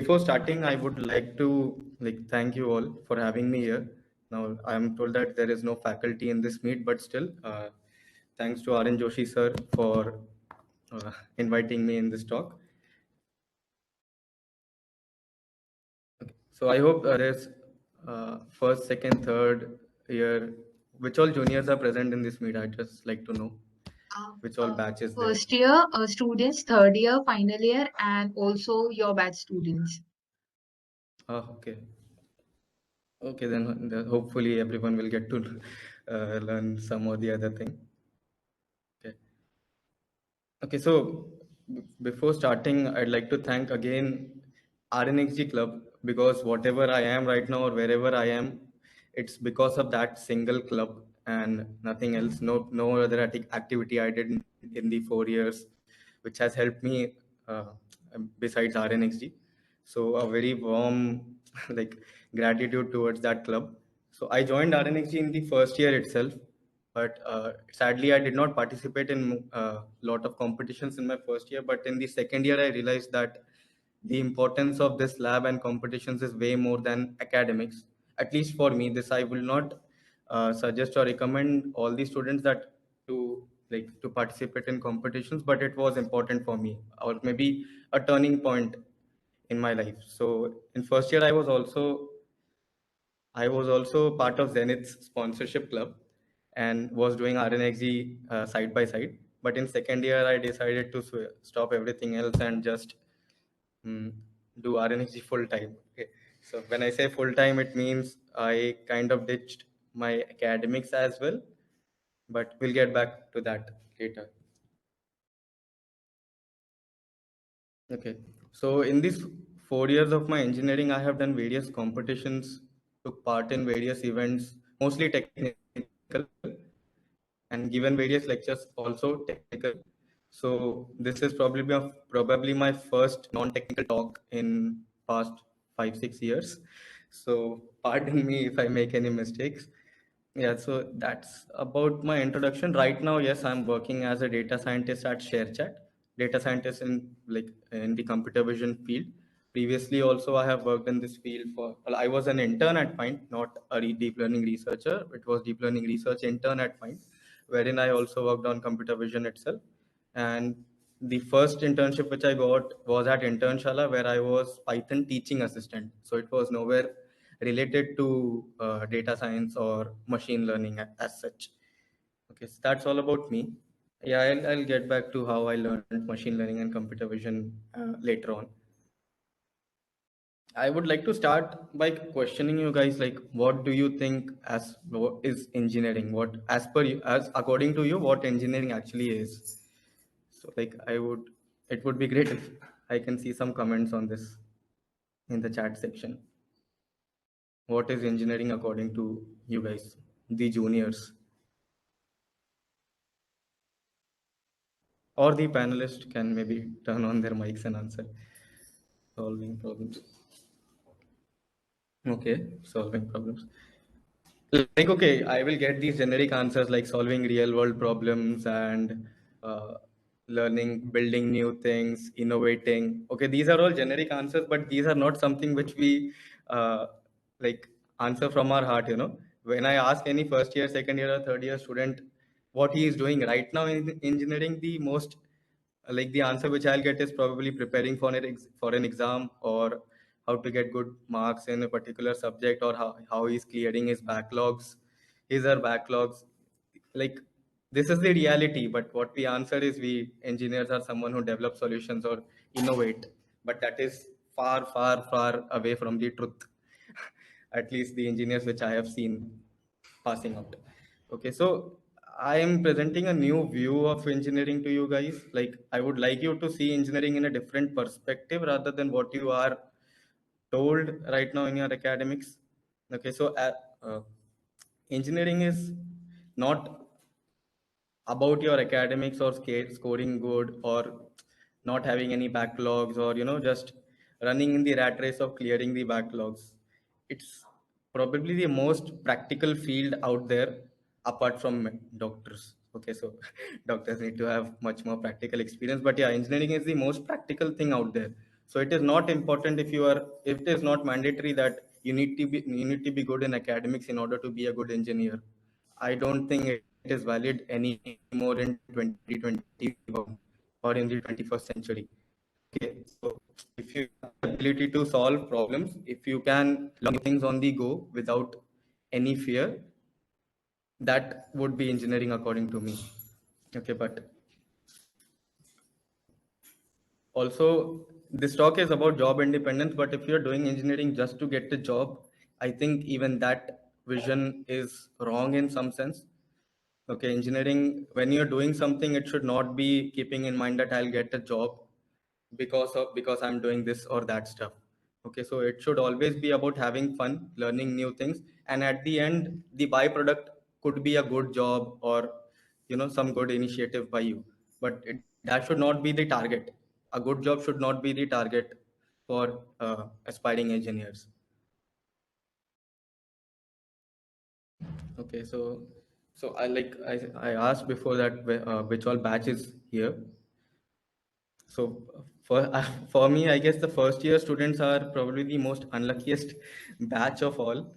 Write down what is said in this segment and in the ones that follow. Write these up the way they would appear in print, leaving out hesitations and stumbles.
before starting, I would like to thank you all for having me here. Now, I am told that there is no faculty in this meet, but still, thanks to RN Joshi sir for inviting me in this talk. Okay. So I hope there's first, second, third year, which all juniors are present in this meet. I'd just like to know which all batches there. First year students, third year, final year, and also your batch students. Okay. Okay, then hopefully everyone will get to learn some or the other thing. Okay. Okay, so before starting, I'd like to thank again RNXG Club because whatever I am right now or wherever I am, it's because of that single club and nothing else. No other activity I did in the 4 years, which has helped me besides RNXG. So a very warm like gratitude towards that club. So I joined RNXG in the first year itself, but sadly I did not participate in a lot of competitions in my first year. But in the second year I realized that the importance of this lab and competitions is way more than academics. At least for me, this I will not suggest or recommend all the students that to participate in competitions, but it was important for me, or maybe a turning point in my life. So in first year I was also part of Zenith's sponsorship club and was doing RNXG side by side. But in second year, I decided to stop everything else and just mm, do RNXG full time. Okay. So when I say full time, it means I kind of ditched my academics as well. But we'll get back to that later. Okay. So in these 4 years of my engineering, I have done various competitions, took part in various events, mostly technical, and given various lectures also technical. So this is probably my first non-technical talk in past 5-6 years. So pardon me if I make any mistakes. Yeah, so that's about my introduction. Right now, yes, I'm working as a data scientist at ShareChat, data scientist in the computer vision field. Previously, also I have worked in this field well, I was an intern at Point, not a deep learning researcher. It was deep learning research intern at Point, wherein I also worked on computer vision itself. And the first internship which I got was at Internshala, where I was Python teaching assistant. So it was nowhere related to data science or machine learning as such. Okay, so that's all about me. Yeah, I'll get back to how I learned machine learning and computer vision later on. I would like to start by questioning you guys, like, what do you think what is engineering? What, as per you, as according to you, what engineering actually is? So, it would be great if I can see some comments on this in the chat section. What is engineering according to you guys, the juniors? Or the panelists can maybe turn on their mics and answer. Solving problems. Okay, solving problems. Okay, I will get these generic answers like solving real world problems and uh, learning, building new things, innovating. Okay, these are all generic answers, but these are not something which we uh, like answer from our heart. When I ask any first year, second year, or third year student what he is doing right now in engineering, the most the answer which I'll get is probably preparing for an exam, or how to get good marks in a particular subject, or how he's clearing his or backlogs. Like, this is the reality, but what we answer is we engineers are someone who develop solutions or innovate, but that is far, far, far away from the truth. At least the engineers which I have seen passing out. Okay, so I am presenting a new view of engineering to you guys. Like, I would like you to see engineering in a different perspective rather than what you are told right now in your academics. Okay, so engineering is not about your academics or scoring good or not having any backlogs, or just running in the rat race of clearing the backlogs. It's probably the most practical field out there apart from doctors. Okay, so doctors need to have much more practical experience, but yeah, engineering is the most practical thing out there. So it is not important if you are, if it is not mandatory that you need to be good in academics in order to be a good engineer. I don't think it is valid anymore in 2021 or in the 21st century. Okay, so if you have the ability to solve problems, if you can learn things on the go without any fear, that would be engineering according to me. Okay, but also this talk is about job independence, but if you're doing engineering just to get the job, I think even that vision is wrong in some sense. Okay, engineering, when you're doing something, it should not be keeping in mind that I'll get a job because I'm doing this or that stuff. Okay, so it should always be about having fun, learning new things, and at the end, the byproduct could be a good job or some good initiative by you. But that should not be the target. A good job should not be the target for aspiring engineers. Okay, so I asked before that which all batch is here. So for for me, I guess the first year students are probably the most unluckiest batch of all.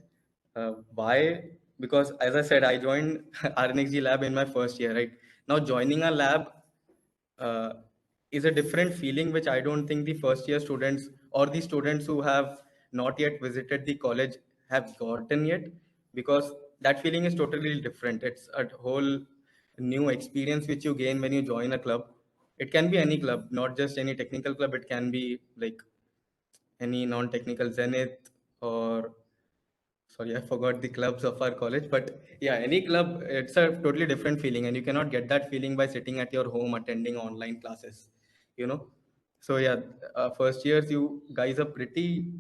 Why? Because as I said, I joined RNXG lab in my first year, right? Now joining a lab uh, is a different feeling, which I don't think the first year students or the students who have not yet visited the college have gotten yet, because that feeling is totally different. It's a whole new experience which you gain when you join a club. It can be any club, not just any technical club. It can be like any non-technical Zenith, or sorry, I forgot the clubs of our college, but yeah, any club, it's a totally different feeling, and you cannot get that feeling by sitting at your home attending online classes, you know. So yeah, first years you guys are pretty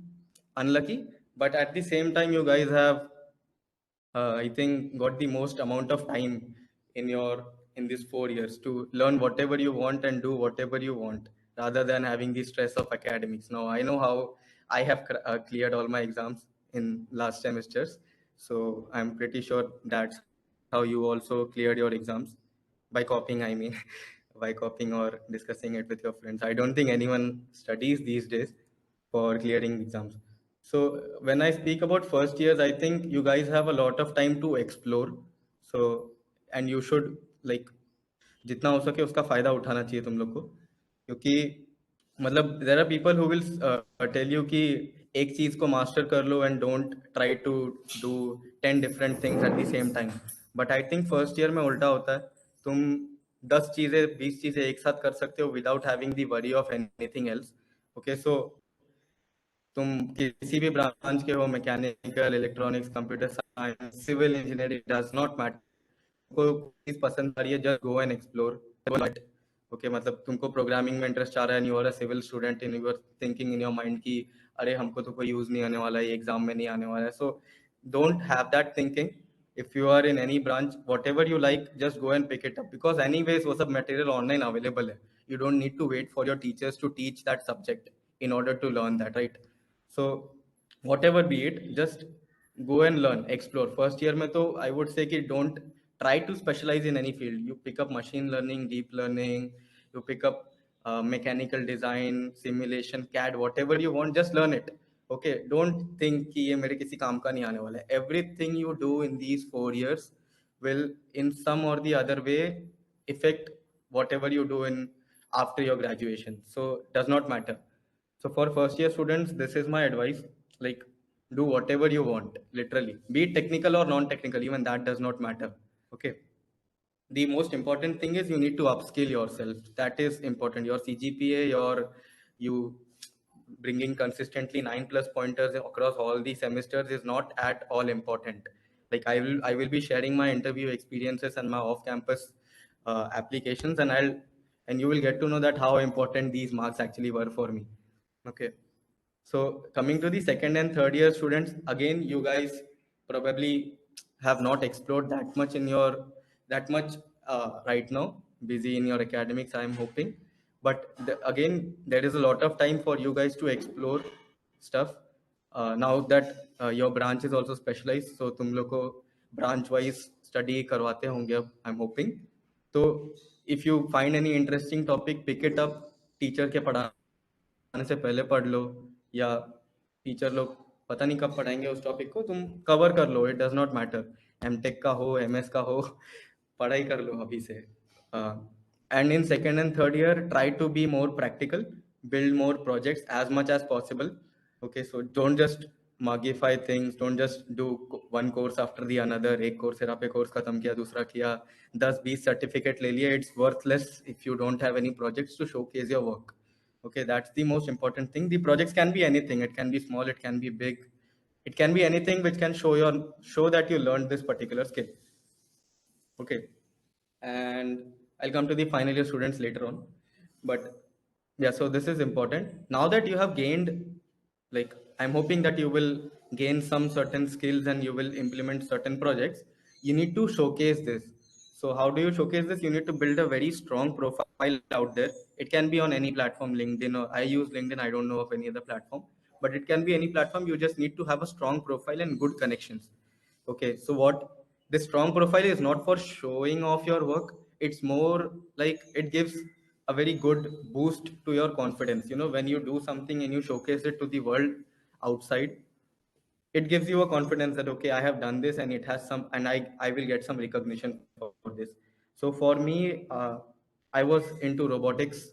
unlucky, but at the same time you guys have I think got the most amount of time in these 4 years to learn whatever you want and do whatever you want, rather than having the stress of academics. Now I know how I have cleared all my exams in last semesters, so I'm pretty sure that's how you also cleared your exams, by copying. I mean, by copying or discussing it with your friends. I don't think anyone studies these days for clearing exams. So when I speak about first years, I think you guys have a lot of time to explore. So and you should like जितना हो सके उसका फायदा उठाना चाहिए तुम लोग को, क्योंकि मतलब there are people who will tell you कि एक चीज को मास्टर कर लो and don't try to do 10 different things at the same time. But I think first year में उल्टा होता है. तुम 10 चीजें 20 चीजें एक साथ कर सकते हो without having the worry of anything else. Okay, so तुम किसी भी ब्रांच के हो, mechanical, electronics, computer science, civil engineering, does not matter. को चीज पसंद आ रही है, just go and explore. Okay, मतलब तुमको प्रोग्रामिंग में इंटरेस्ट आ रहा है and you are a civil student in your thinking in your mind कि अरे हमको तो कोई यूज नहीं आने वाला है, एग्जाम में नहीं आने वाला है. So don't have that thinking. if you are in any branch, whatever you like, just go and pick it up, because anyways वो सब material online available है. You don't need to wait for your teachers to teach that subject in order to learn that, right? So whatever be it, just go and learn, explore. First year में तो I would say कि don't try to specialize in any field. You pick up machine learning, deep learning, you pick up mechanical design, simulation, CAD, whatever you want, just learn it. Okay, don't think कि ये मेरे किसी काम का नहीं आने वाला है. Everything you do in these 4 years will in some or the other way affect whatever you do in after your graduation. So does not matter. So for first year students, this is my advice. Like, do whatever you want, literally, be it technical or non-technical, even that does not matter. Okay, the most important thing is you need to upskill yourself. That is important. Your CGPA, your you bringing consistently 9+ pointers across all the semesters is not at all important. Like I will be sharing my interview experiences and my off-campus applications, and you will get to know that how important these marks actually were for me. Okay, so coming to the second and third year students, again, you guys probably have not explored that much right now, busy in your academics, I'm hoping. But again, there is a lot of time for you guys to explore stuff. Now that your branch is also specialized, so तुम लोग को branch wise study करवाते होंगे अब, I'm hoping. So if you find any interesting topic, pick it up, teacher के पढ़ाना आने से पहले पढ़ लो, या टीचर लोग पता नहीं कब पढ़ाएंगे उस टॉपिक को, तुम कवर कर लो, it does not matter, MTech का हो एमएस का हो, पढ़ाई कर लो अभी से. And in second and third year, try to be more practical, build more projects as much as possible. Okay, so don't just mugify things, don't just do one course after the another. एक course फिर आपने course खत्म किया, दूसरा किया, 10-20 certificate ले लिए. It's worthless if you don't have any projects to showcase your work. Okay, that's the most important thing. The projects can be anything. It can be small, it can be big, it can be anything which can show that you learned this particular skill. Okay, and I'll come to the final year students later on. But yeah, so this is important. Now that you have gained, like, I'm hoping that you will gain some certain skills and you will implement certain projects. You need to showcase this. So how do you showcase this? You need to build a very strong profile out there. It can be on any platform, LinkedIn, or I use LinkedIn, I don't know of any other platform, but it can be any platform. You just need to have a strong profile and good connections. Okay, so what this strong profile is not for showing off your work, it's more like it gives a very good boost to your confidence. You know, when you do something and you showcase it to the world outside, it gives you a confidence that okay, I have done this and it has some, and I will get some recognition for this. So for me, I was into robotics.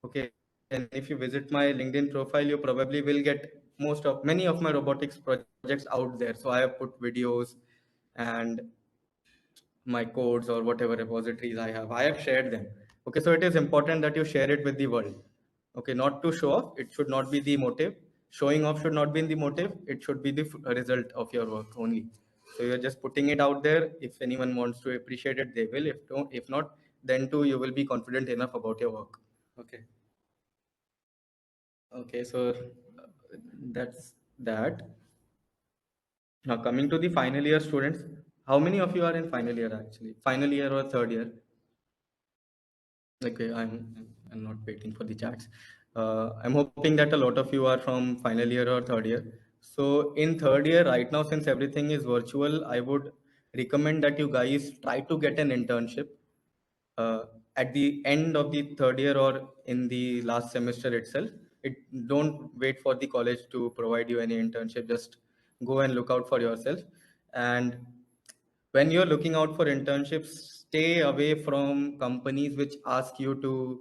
Okay, and if you visit my LinkedIn profile, you probably will get many of my robotics projects out there. So I have put videos and my codes or whatever repositories I have shared them. Okay, so it is important that you share it with the world. Okay, not to show off, it should not be the motive. Showing off should not be the motive, it should be the result of your work only. So you're just putting it out there. If anyone wants to appreciate it, they will. If not, then too you will be confident enough about your work. Okay. Okay, so that's that. Now coming to the final year students, how many of you are in final year actually? Final year or third year? Okay, I'm not waiting for the chats. I'm hoping that a lot of you are from final year or third year. So in third year right now, since everything is virtual, I would recommend that you guys try to get an internship uh, at the end of the third year or in the last semester itself. Don't wait for the college to provide you any internship. Just go and look out for yourself. And when you're looking out for internships, stay away from companies which ask you to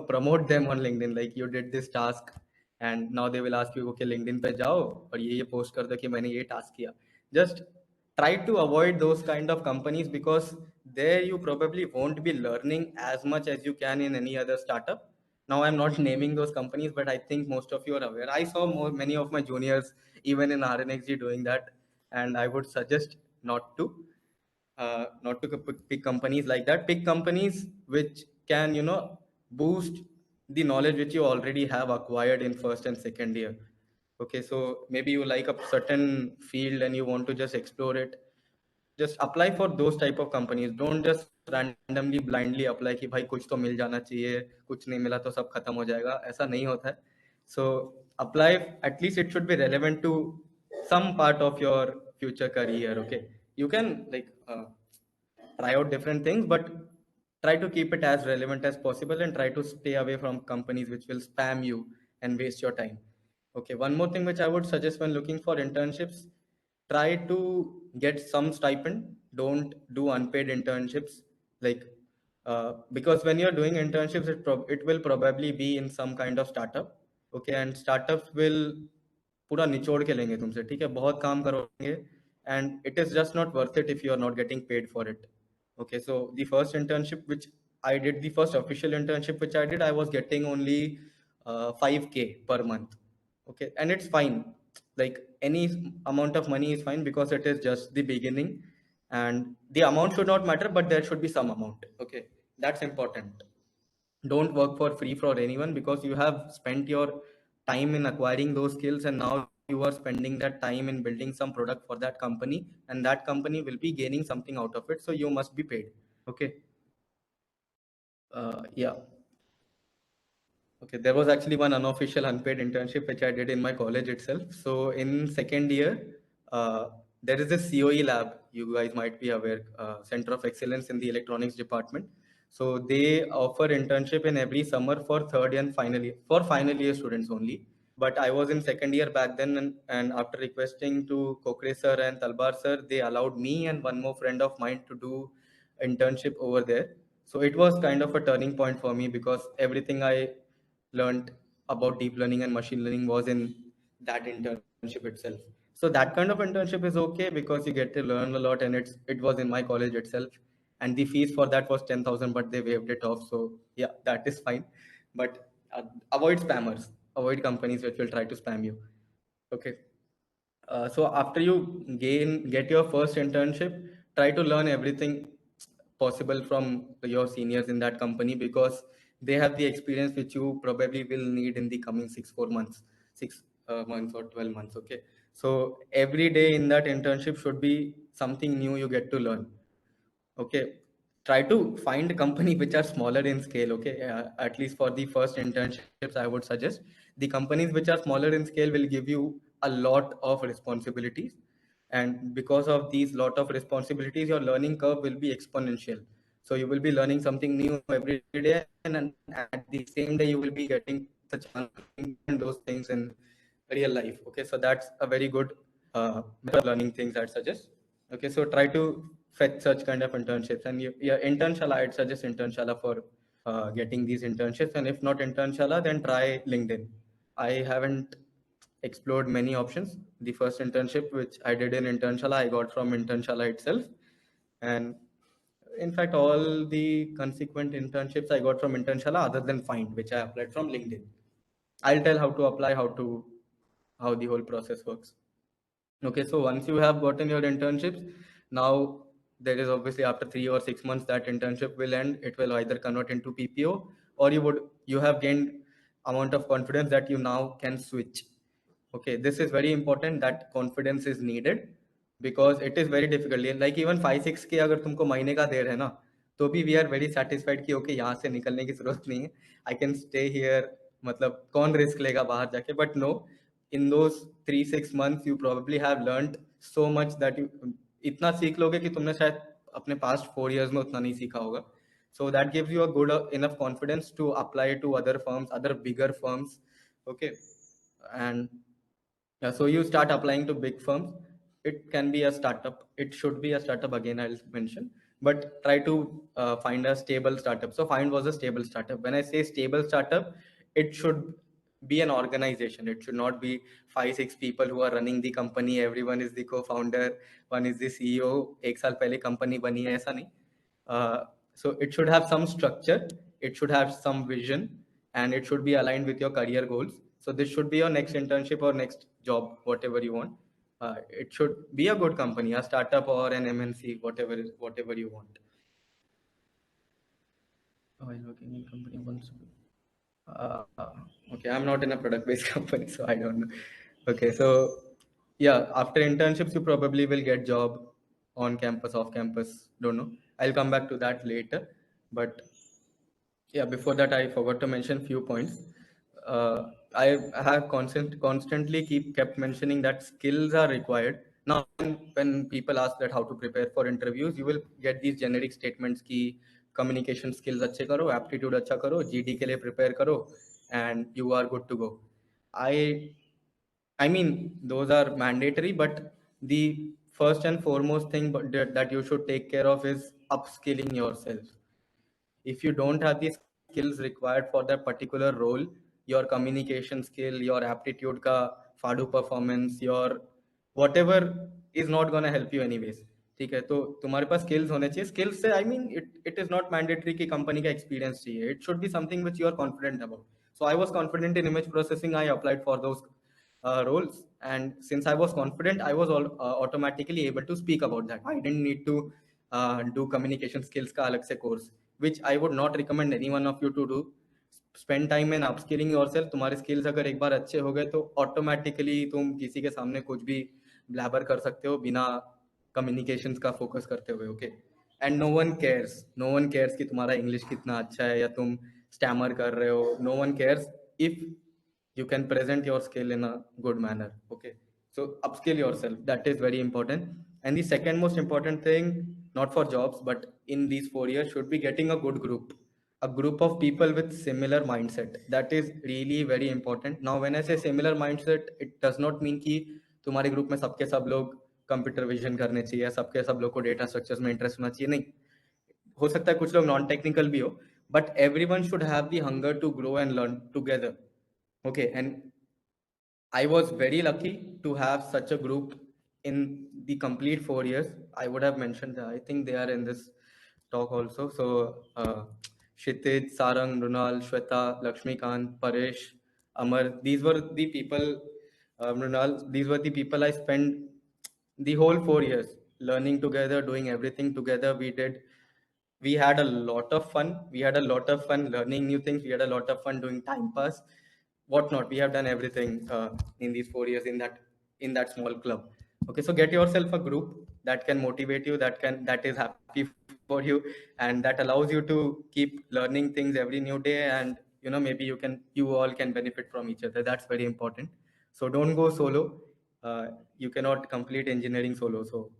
promote them on LinkedIn. Like you did this task and now they will ask you, okay, LinkedIn पे जाओ और ये post कर दो कि मैंने ये task किया. Just try to avoid those kind of companies, because there you probably won't be learning as much as you can in any other startup. Now I'm not naming those companies, but I think most of you are aware. I saw many of my juniors even in RNXG doing that, and I would suggest not to pick companies like that. Pick companies which can boost the knowledge which you already have acquired in first and second year. Okay, so maybe you like a certain field and you want to just explore it. Just apply for those type of companies. Don't just randomly blindly apply कि भाई कुछ तो मिल जाना चाहिए, कुछ नहीं मिला तो सब खत्म हो जाएगा. ऐसा नहीं होता है. So apply, at least it should be relevant to some part of your future career. Okay, you can try out different things, but try to keep it as relevant as possible and try to stay away from companies which will spam you and waste your time. Okay, one more thing which I would suggest when looking for internships, try to get some stipend. Don't do unpaid internships. Like because when you're doing internships, it will probably be in some kind of startup. Okay, and startups will पूरा निचोड़ के लेंगे तुमसे, ठीक है, बहुत काम करोगे, and it is just not worth it if you are not getting paid for it. Okay, so the first internship which I did, the first official internship which I did, I was getting only 5K per month. Okay, and it's fine. Like any amount of money is fine because it is just the beginning, and the amount should not matter, but there should be some amount. Okay, that's important. Don't work for free for anyone, because you have spent your time in acquiring those skills and now you are spending that time in building some product for that company, and that company will be gaining something out of it, so you must be paid. Okay. Yeah. Okay, there was actually one unofficial unpaid internship which I did in my college itself. So in second year, there is a COE lab. You guys might be aware, Center of Excellence in the Electronics Department. So they offer internship in every summer for third and final year students only. But I was in second year back then, and after requesting to Kokre sir and Talbar sir, they allowed me and one more friend of mine to do internship over there. So it was kind of a turning point for me because everything I learned about deep learning and machine learning was in that internship itself. So that kind of internship is okay because you get to learn a lot, and it was in my college itself, and the fees for that was 10,000, but they waived it off. So yeah, that is fine. But avoid spammers, avoid companies which will try to spam you. Okay. So after you get your first internship, try to learn everything possible from your seniors in that company because they have the experience which you probably will need in the coming 4 months, 6 months or 12 months. Okay. So every day in that internship should be something new you get to learn. Okay. Try to find a company which are smaller in scale. Okay. At least for the first internships, I would suggest the companies which are smaller in scale will give you a lot of responsibilities. And because of these lot of responsibilities, your learning curve will be exponential. So you will be learning something new every day, and at the same day, you will be getting the chance to implement those things in real life. Okay. So that's a very good method of learning things, I'd suggest. Okay, so try to fetch such kind of internships, and yeah, Internshala, I'd suggest Internshala for getting these internships, and if not Internshala, then try LinkedIn. I haven't explored many options. The first internship which I did in Internshala, I got from Internshala itself, and in fact, all the consequent internships I got from Internshala, other than Find, which I applied from LinkedIn. I'll tell how to apply, how the whole process works. Okay, so once you have gotten your internships, now there is obviously after 3 or 6 months that internship will end. It will either convert into PPO, or you have gained amount of confidence that you now can switch. Okay, this is very important, that confidence is needed because it is very difficult. Like even 5-6 के अगर तुमको महीने का दे रहे हैं ना, तो भी वी आर वेरी सेटिस्फाइड कि ओके यहाँ से निकलने की जरूरत नहीं है, आई कैन स्टे हियर, मतलब कौन रिस्क लेगा बाहर जाके. But no, in those 3-6 months you probably have learned so much that you इतना सीख लोगे कि तुमने शायद अपने past 4 years में उतना नहीं सीखा होगा. So that gives you a good enough confidence to apply to other firms, other bigger firms. Okay. And yeah, so you start applying to big firms. It can be a startup. It should be a startup again, I'll mention. But try to find a stable startup. So Find was a stable startup. When I say stable startup, it should be an organization. It should not be 5-6 people who are running the company. Everyone is the co-founder. One is the CEO. एक साल पहले company बनी है, ऐसा नहीं. So it should have some structure. It should have some vision, and it should be aligned with your career goals. So this should be your next internship or next job, whatever you want. It should be a good company, a startup or an MNC, whatever you want. While working in company once. Uh, okay, I'm not in a product-based company, so I don't know. Okay, so yeah, after internships, you probably will get job on campus, off campus. Don't know. I'll come back to that later. But yeah, before that, I forgot to mention few points. I have constantly kept mentioning that skills are required. Now, when people ask that how to prepare for interviews, you will get these generic statements ki communication skills अच्छे करो, aptitude अच्छा करो, GD के लिए prepare करो, and you are good to go. I I mean, those are mandatory, but the first and foremost thing that you should take care of is upskilling yourself. If you don't have the skills required for that particular role, your communication skill, your aptitude ka fadu performance, your whatever is not going to help you anyways. ठीक है, तो तुम्हारे पास skills होने चाहिए. Skills से I mean it is not mandatory कि company का experience चाहिए. It should be something which you are confident about. So I was confident in image processing. I applied for those roles, and since I was confident, I was automatically able to speak about that. I didn't need to do communication skills ka alag se course, which I would not recommend any one of you to do. Spend time in upskilling yourself. तुम्हारे skills अगर एक बार अच्छे हो गए तो automatically तुम किसी के सामने कुछ भी blabber कर सकते हो बिना communications का focus करते हुए. Okay. And no one cares कि तुम्हारा English कितना अच्छा है या तुम stammer कर रहे हो. No one cares if you can present your skill in a good manner. Okay, so upskill yourself, that is very important. And the second most important thing not for jobs, but in these 4 years, should be getting a group of people with similar mindset. That is really very important. Now, when I say similar mindset, it does not mean कि तुम्हारे group में सबके सब लोग computer vision करने चाहिए या सबके सब लोग को डेटा स्ट्रक्चर्स में इंटरेस्ट होना चाहिए, नहीं. हो सकता है कुछ लोग नॉन टेक्निकल भी हो, but everyone should have the hunger to grow and learn together. Okay, and I was very lucky to have such a group in the complete 4 years. I would have mentioned that. I think they are in this talk also. So, Kshitij, Sarang, Runal, Shweta, Lakshmikant, Paresh, Amar, these were the people, Runal, these were the people I spent the whole 4 years learning together, doing everything together. We had a lot of fun. We had a lot of fun learning new things. We had a lot of fun doing time pass, whatnot. We have done everything in these 4 years in that small club. Okay, so get yourself a group that can motivate you, that is happy for you, and that allows you to keep learning things every new day. And maybe you all can benefit from each other. That's very important. So don't go solo. You cannot complete engineering solo. So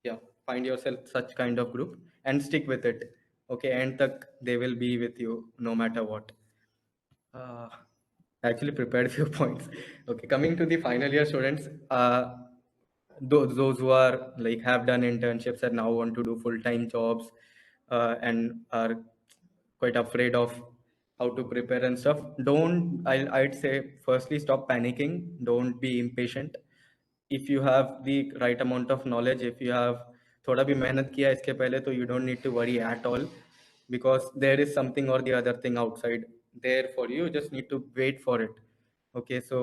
yeah, find yourself such kind of group and stick with it. Okay, and they will be with you no matter what. I actually prepared few points. Okay, coming to the final year students, those who are like have done internships and now want to do full-time jobs, and are quite afraid of how to prepare and stuff. I'd say firstly stop panicking. Don't be impatient. If you have the right amount of knowledge, if you have थोड़ा भी मेहनत किया इसके पहले, तो you don't need to worry at all, because there is something or the other thing outside there for you. You just need to wait for it. Okay, so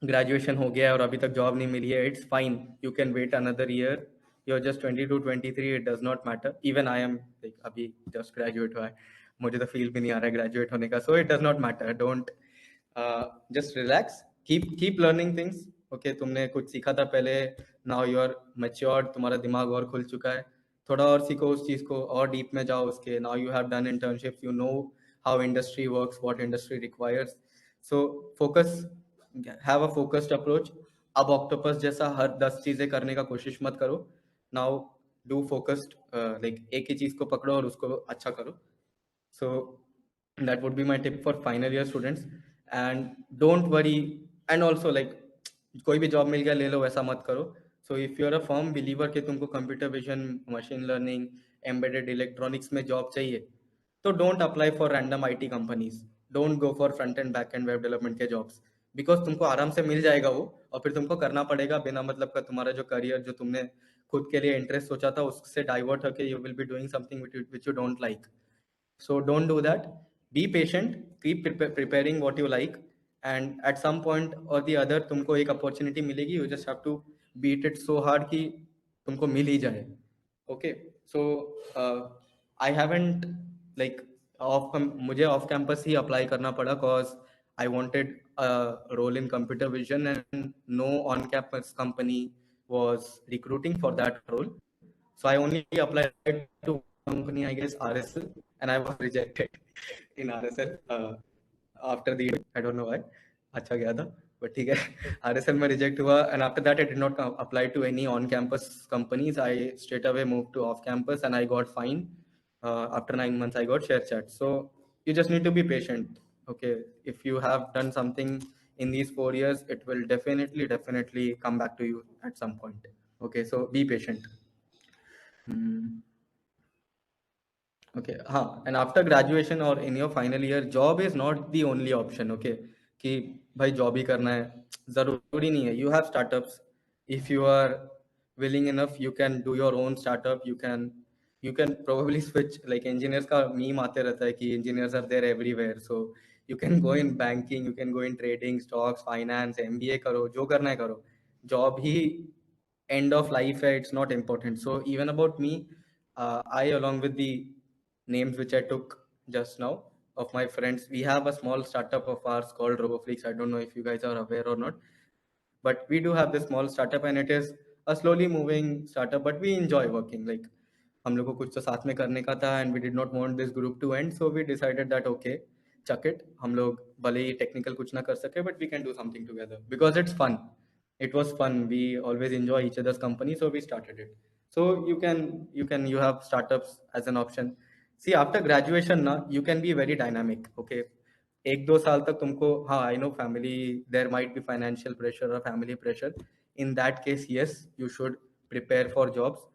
graduation हो गया है और अभी तक जॉब नहीं मिली है, it's fine. You can wait another year. You are just 22 23. It does not matter. Even I am like अभी जस्ट ग्रेजुएट हुआ है, मुझे तो फील भी नहीं आ रहा है ग्रेजुएट होने का. सो it does not matter. Don't just relax. Keep learning things. Okay, तुमने कुछ सीखा था पहले, नाउ यू आर मैच्योर्ड, तुम्हारा दिमाग और खुल चुका है, थोड़ा और सीखो उस चीज को, और डीप में जाओ उसके. Now you have done internships, you know how industry works, what industry requires. So focus, have a focused approach. अब ऑक्टोपस जैसा हर 10 चीजें करने का कोशिश मत करो. नाउ डू फोकस्ड, लाइक एक ही चीज को पकड़ो और उसको अच्छा करो. So that would be my tip for final year students. And don't worry. And also like कोई भी जॉब मिल गया ले लो, वैसा मत करो. So if you're a firm believer कि तुमको computer vision, machine learning, embedded electronics में जॉब चाहिए, तो don't apply for random IT companies. Don't go for front end back and web development के जॉब्स, बिकॉज तुमको आराम से मिल जाएगा वो, और फिर तुमको करना पड़ेगा बिना मतलब का. तुम्हारा जो करियर, जो तुमने खुद के लिए इंटरेस्ट सोचा था, उससे डाइवर्ट होकर you will be doing something which you don't like. So don't do that. Be patient. Keep preparing what you like, and at some point or the other तुमको एक opportunity मिलेगी. You just have to beat it so hard कि तुमको मिल ही जाए. Okay. So I haven't like मुझे off campus ही apply करना पड़ा, cause I wanted a role in computer vision and no on campus company was recruiting for that role. So I only applied to company, I guess RSL, and I was rejected in RSL after the, I don't know why. अच्छा गया था, but ठीक है. RSL में reject हुआ, and after that I did not apply to any on-campus companies. I straight away moved to off-campus, and I got fined. After 9 months, I got share chat. So you just need to be patient. Okay, if you have done something in these 4 years, it will definitely come back to you at some point. Okay, so be patient. Okay, and after graduation or in your final year, job is not the only option. Okay, कि भाई job ही करना है, जरूरी नहीं है. You have startups. If you are willing enough, you can do your own startup. You can probably switch. Like engineers का meme आते रहता है कि engineers are there everywhere. So you can go in banking, you can go in trading, stocks, finance, MBA करो, जो करना है करो. Job he end of life है, it's not important. So even about me, I along with the names which I took just now of my friends, we have a small startup of ours called RoboFlix. I don't know if you guys are aware or not, but we do have this small startup, and it is a slowly moving startup, but we enjoy working. Like हम लोग को कुछ तो साथ में करने का था, and we did not want this group to end, so we decided that okay, chuck it. हम लोग भले ही technical कुछ ना कर सके, but we can do something together because it's fun. It was fun. We always enjoy each other's company, so we started it. So you have startups as an option. See, after graduation ना you can be very dynamic. Okay, 1-2 साल तक तुमको, हाँ, I know family, there might be financial pressure or family pressure. In that case, yes, you should prepare for jobs.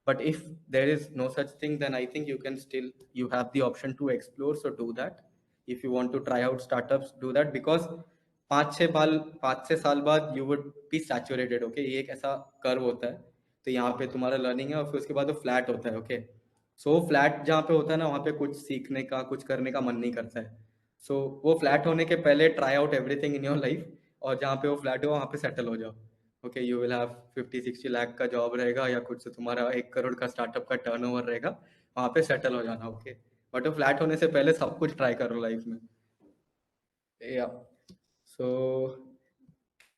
But if there is no such thing, then I think you have the option to explore. So do that. If you want to try out startups, do that, because 5-6 साल बाद you would be saturated. Okay, ये एक ऐसा curve होता है. तो यहाँ पे तुम्हारा लर्निंग है और फिर उसके बाद वो फ्लैट होता है. ओके, सो फ्लैट जहाँ पे होता है ना, वहाँ पे कुछ सीखने का, कुछ करने का मन नहीं करता है. सो वो फ्लैट होने के पहले try out everything in your life, और जहाँ पे वो फ्लैट हो वहाँ पे सेटल हो जाओ. Okay, you will have 50-60 lakh का जॉब रहेगा, या कुछ तुम्हारा 1 करोड़ का स्टार्टअप का टर्नओवर रहेगा, वहाँ पे सेटल हो जाना. ओके, बट वो फ्लैट होने से पहले सब कुछ ट्राई करो लाइफ में. या सो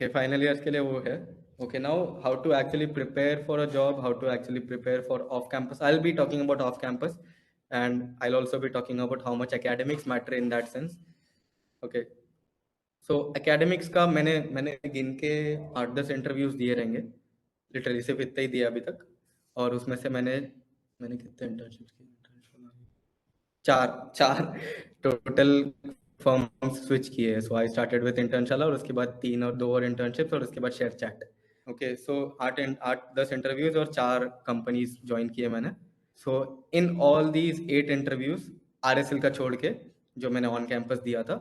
फाइनल ईयर्स के लिए वो है. Okay, now how to actually prepare for a job, how to actually prepare for off campus. I'll be talking about off campus, and I'll also be talking about how much academics matter in that sense. Okay, so academics का मैंने मैंने गिन के 8-10 interviews दिए रहेंगे, literally सिर्फ इतना ही दिया अभी तक. और उसमें से मैंने मैंने कितने इंटर्नशिप्स किए? चार चार टोटल फॉर्म्स स्विच किए. सो आई स्टार्टेड विद इंटर्नशाला, और उसके बाद 3 और 2 और इंटर्नशिप्स, और उसके बाद ShareChat. Okay, so 8-10 interviews और 4 कंपनीज ज्वाइन किए मैंने. So in all these 8 interviews, RSL का छोड़ के, जो मैंने ऑन कैंपस दिया था,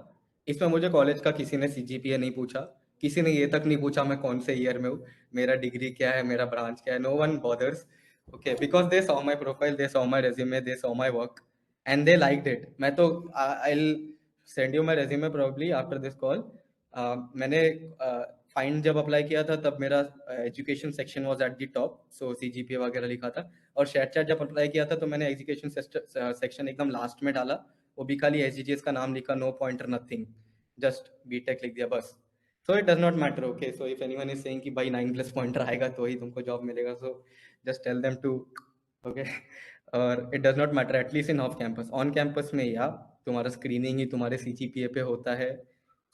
इसमें मुझे कॉलेज का किसी ने CGPA नहीं पूछा, किसी ने ये तक नहीं पूछा मैं कौन से ईयर में हूँ, मेरा डिग्री क्या है, मेरा ब्रांच क्या है. No one bothers. Okay, because they saw my profile, they saw my resume, they saw my work, and they liked it. मैं तो I'll send you my resume probably after this call. मैंने find जब apply किया था तब मेरा education section was at the top, so CGPA वगैरह लिखा था. और शेयर चैट जब अप्लाई किया था तो मैंने एजुकेशन सेक्शन एकदम लास्ट में डाला, वो भी खाली SGGS का नाम लिखा, no pointer nothing, just BTech लिख दिया बस. So it does not matter. Okay, so if anyone is saying कि भाई 9+ पॉइंटर आएगा तो ही तुमको जॉब मिलेगा, so just tell them to. Okay, और it does not matter at least in off campus. On campus में या तुम्हारा स्क्रीनिंग ही तुम्हारे CGPA पे होता है.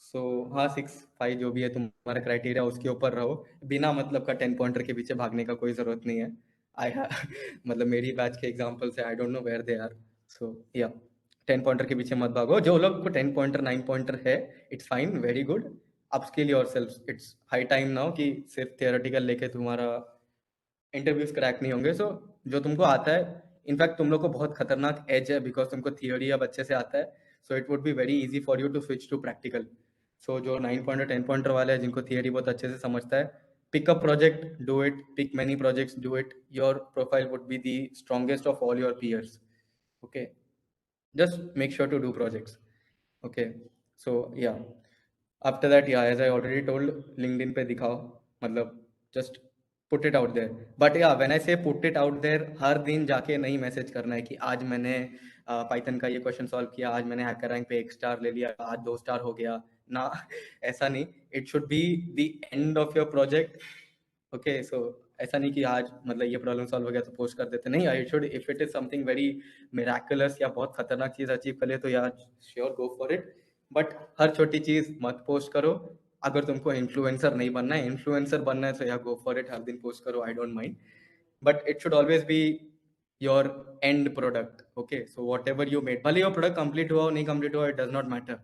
सो हाँ, 6-5 जो भी है तुम्हारा क्राइटेरिया, उसके ऊपर रहो. बिना मतलब का 10 पॉइंटर के पीछे भागने का कोई जरूरत नहीं है. आई मतलब मेरी बैच के एग्जाम्पल से, I don't know where they are. So या 10 पॉइंटर के पीछे मत भागो. जो लोग को 10 पॉइंटर 9 पॉइंटर है, it's fine, very good. Upskill yourself. It's high time now कि सिर्फ थियोरेटिकल लेके तुम्हारा इंटरव्यूज क्रैक नहीं होंगे. सो जो तुमको आता है, इनफैक्ट तुम लोग को बहुत खतरनाक एज है, बिकॉज तुमको थियोरी अब अच्छे से आता है. So it would be very easy for you to switch to practical. So जो 9 पॉइंटर 10 पॉइंटर वाले हैं, जिनको थियोरी बहुत अच्छे से समझता है, pick up project, do it. Pick many projects, do it. Your profile would be the strongest of all your peers. Okay, just make sure to do projects. Okay, so yeah, after that, yeah, as I already told, LinkedIn पे दिखाओ, मतलब just put it out there. But yeah, when I say put it out there, हर दिन जाके नहीं message करना है कि आज मैंने पाइथन का ये क्वेश्चन सॉल्व किया, आज मैंने हैकर रैंक पे 1 स्टार ले लिया, आज 2 स्टार हो गया ना. ऐसा नहीं. It should be the end of your project. Okay, so ऐसा नहीं कि आज मतलब ये प्रॉब्लम सॉल्व हो गया तो पोस्ट कर देते. नहीं, I should, if it is something very miraculous या बहुत खतरनाक चीज अचीव कर ले तो यार sure go for it. But हर छोटी चीज मत पोस्ट करो. अगर तुमको इन्फ्लुएंसर नहीं बनना है, इन्फ्लुएंसर बनना है तो यार गो फॉर इट, हर दिन पोस्ट करो, I don't mind. But it should always be your and product. Okay, so what ever you made, भले योर प्रोडक्ट कंप्लीट हुआ नहीं कंप्लीट हुआ, it does not matter.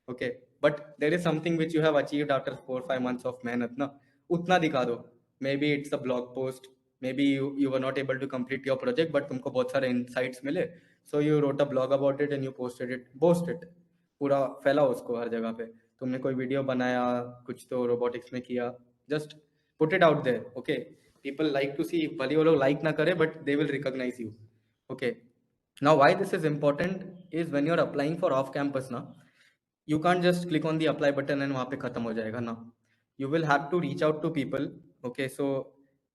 Okay, but there is something which you have achieved after 4-5 months of मेहनत ना, उतना दिखा दो. Maybe it's a blog post, maybe you were not able to complete your project, but तुमको बहुत सारे insights मिले, so you wrote a blog about it and you posted it, post it, पूरा फैला उसको हर जगह पे. तुमने कोई वीडियो बनाया, कुछ तो रोबोटिक्स में किया, just put it out there. Okay, people like to see, भले वो लोग like ना करे, but they will recognize you. Okay, now why this is important is when you're applying for off campus ना, you can't just click on the apply button and वहाँ पे खत्म हो जाएगा ना. You will have to reach out to people. Okay, so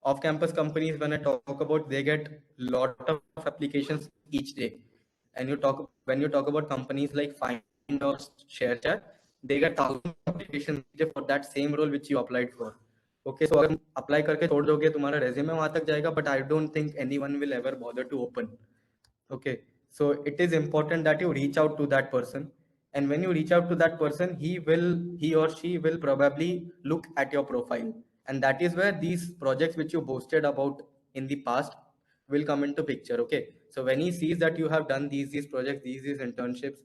off campus companies, when I talk about, they get lot of applications each day. And when you talk about companies like Find or ShareChat, they get thousands of applications for that same role which you applied for. Okay, so अगर apply करके छोड़ दोगे, तुम्हारा resume वहाँ तक जाएगा, but I don't think anyone will ever bother to open. Okay, so it is important that you reach out to that person, and when you reach out to that person, he or she will probably look at your profile, and that is where these projects which you boasted about in the past will come into picture. Okay, so when he sees that you have done these projects, these internships,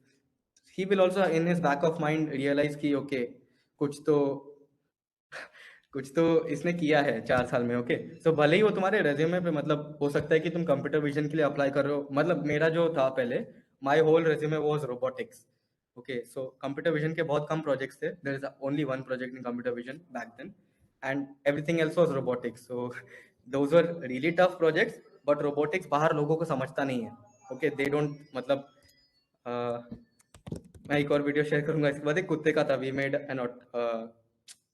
he will also in his back of mind realize कि okay, कुछ तो कुछ तो इसने किया है 4 साल में. ओके, सो भले ही वो तुम्हारे रेज्यूमे पे मतलब हो सकता है कि तुम कंप्यूटर विजन के लिए अप्लाई कर रहे हो. मतलब मेरा जो था पहले, my whole resume was robotics. Okay, so computer vision के बहुत कम प्रोजेक्ट्स थे. There is only one project in computer vision back then, and everything else was robotics. So those were really tough projects, but robotics बाहर लोगों को समझता नहीं है. ओके, दे डोंट मतलब मैं एक और वीडियो शेयर करूंगा इसके बाद. एक कुत्ते का था, वी मेड एन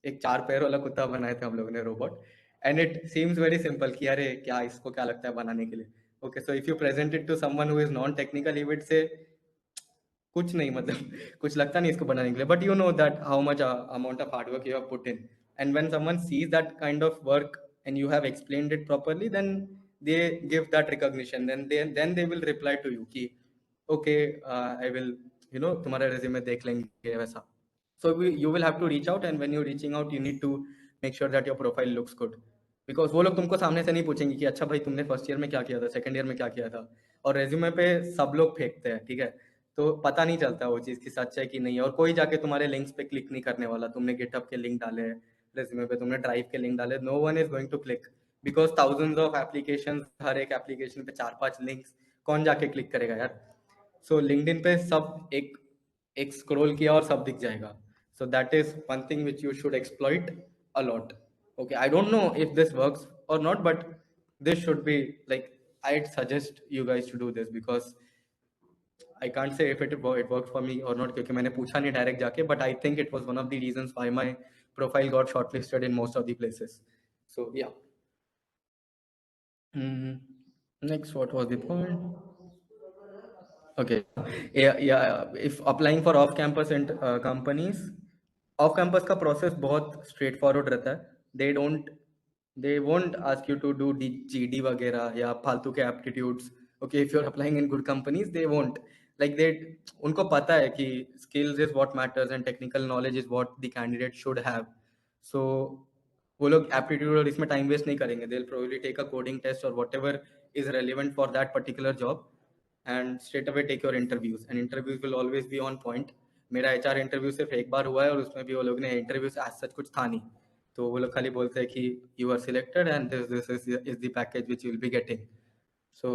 एक 4 पैर वाला कुत्ता बनाए थे हम लोगों ने, robot. And it seems very simple कि अरे क्या इसको क्या लगता है बनाने के लिए. Okay, so if you present it to someone who is non technical, he would say कुछ नहीं मतलब कुछ लगता नहीं इसको बनाने के लिए, but you know that how much amount of hard work you have put in. And when someone sees that kind of work and you have explained it properly, then they give that recognition, then they will reply to you कि okay, I will, you know, तुम्हारा resume देख लेंगे वैसा. So you will have to reach out, and when you're reaching out, you need to make sure that your profile looks good, because वो लोग तुमको सामने से नहीं पूछेंगे कि अच्छा भाई तुमने फर्स्ट ईयर में क्या किया था, सेकंड ईयर में क्या किया था. और रेज्यूमे पे सब लोग फेंकते हैं, ठीक है, तो पता नहीं चलता वो चीज़ की सच है कि नहीं है. और कोई जाके तुम्हारे लिंक्स पे क्लिक नहीं करने वाला. तुमने गिटहब के लिंक डाले हैं रेज्यूमे पे, तुमने ड्राइव के लिंक डाले, no one is going to click, because thousands of application, हर एक एप्लीकेशन पे 4-5 लिंक्स, कौन जाके क्लिक करेगा यार. सो लिंक्डइन पे सब एक एक स्क्रॉल किया और सब दिख जाएगा. So that is one thing which you should exploit a lot. Okay, I don't know if this works or not, but this should be like, I'd suggest you guys to do this, because I can't say if it worked for me or not, क्योंकि मैंने पूछा नहीं direct जाके, but I think it was one of the reasons why my profile got shortlisted in most of the places. So yeah. Next, what was the point? Okay. Yeah. If applying for off-campus and companies, off-campus का process बहुत straightforward रहता है. They won't ask you to do GD वगैरह या फालतू के aptitudes. Okay, if you're applying in good companies, they won't. Like उनको पता है कि skills is what matters and technical knowledge is what the candidate should have. So वो लोग aptitude और इसमें time waste नहीं करेंगे. They'll probably take a coding test or whatever is relevant for that particular job, and straight away take your interviews, and interviews will always be on point. मेरा HR interview सिर्फ एक बार हुआ है, और उसमें भी वो लोग ने इंटरव्यू से आज सच कुछ था नहीं, तो वो लोग खाली बोलते हैं कि you are selected and this is the package which you will be getting. So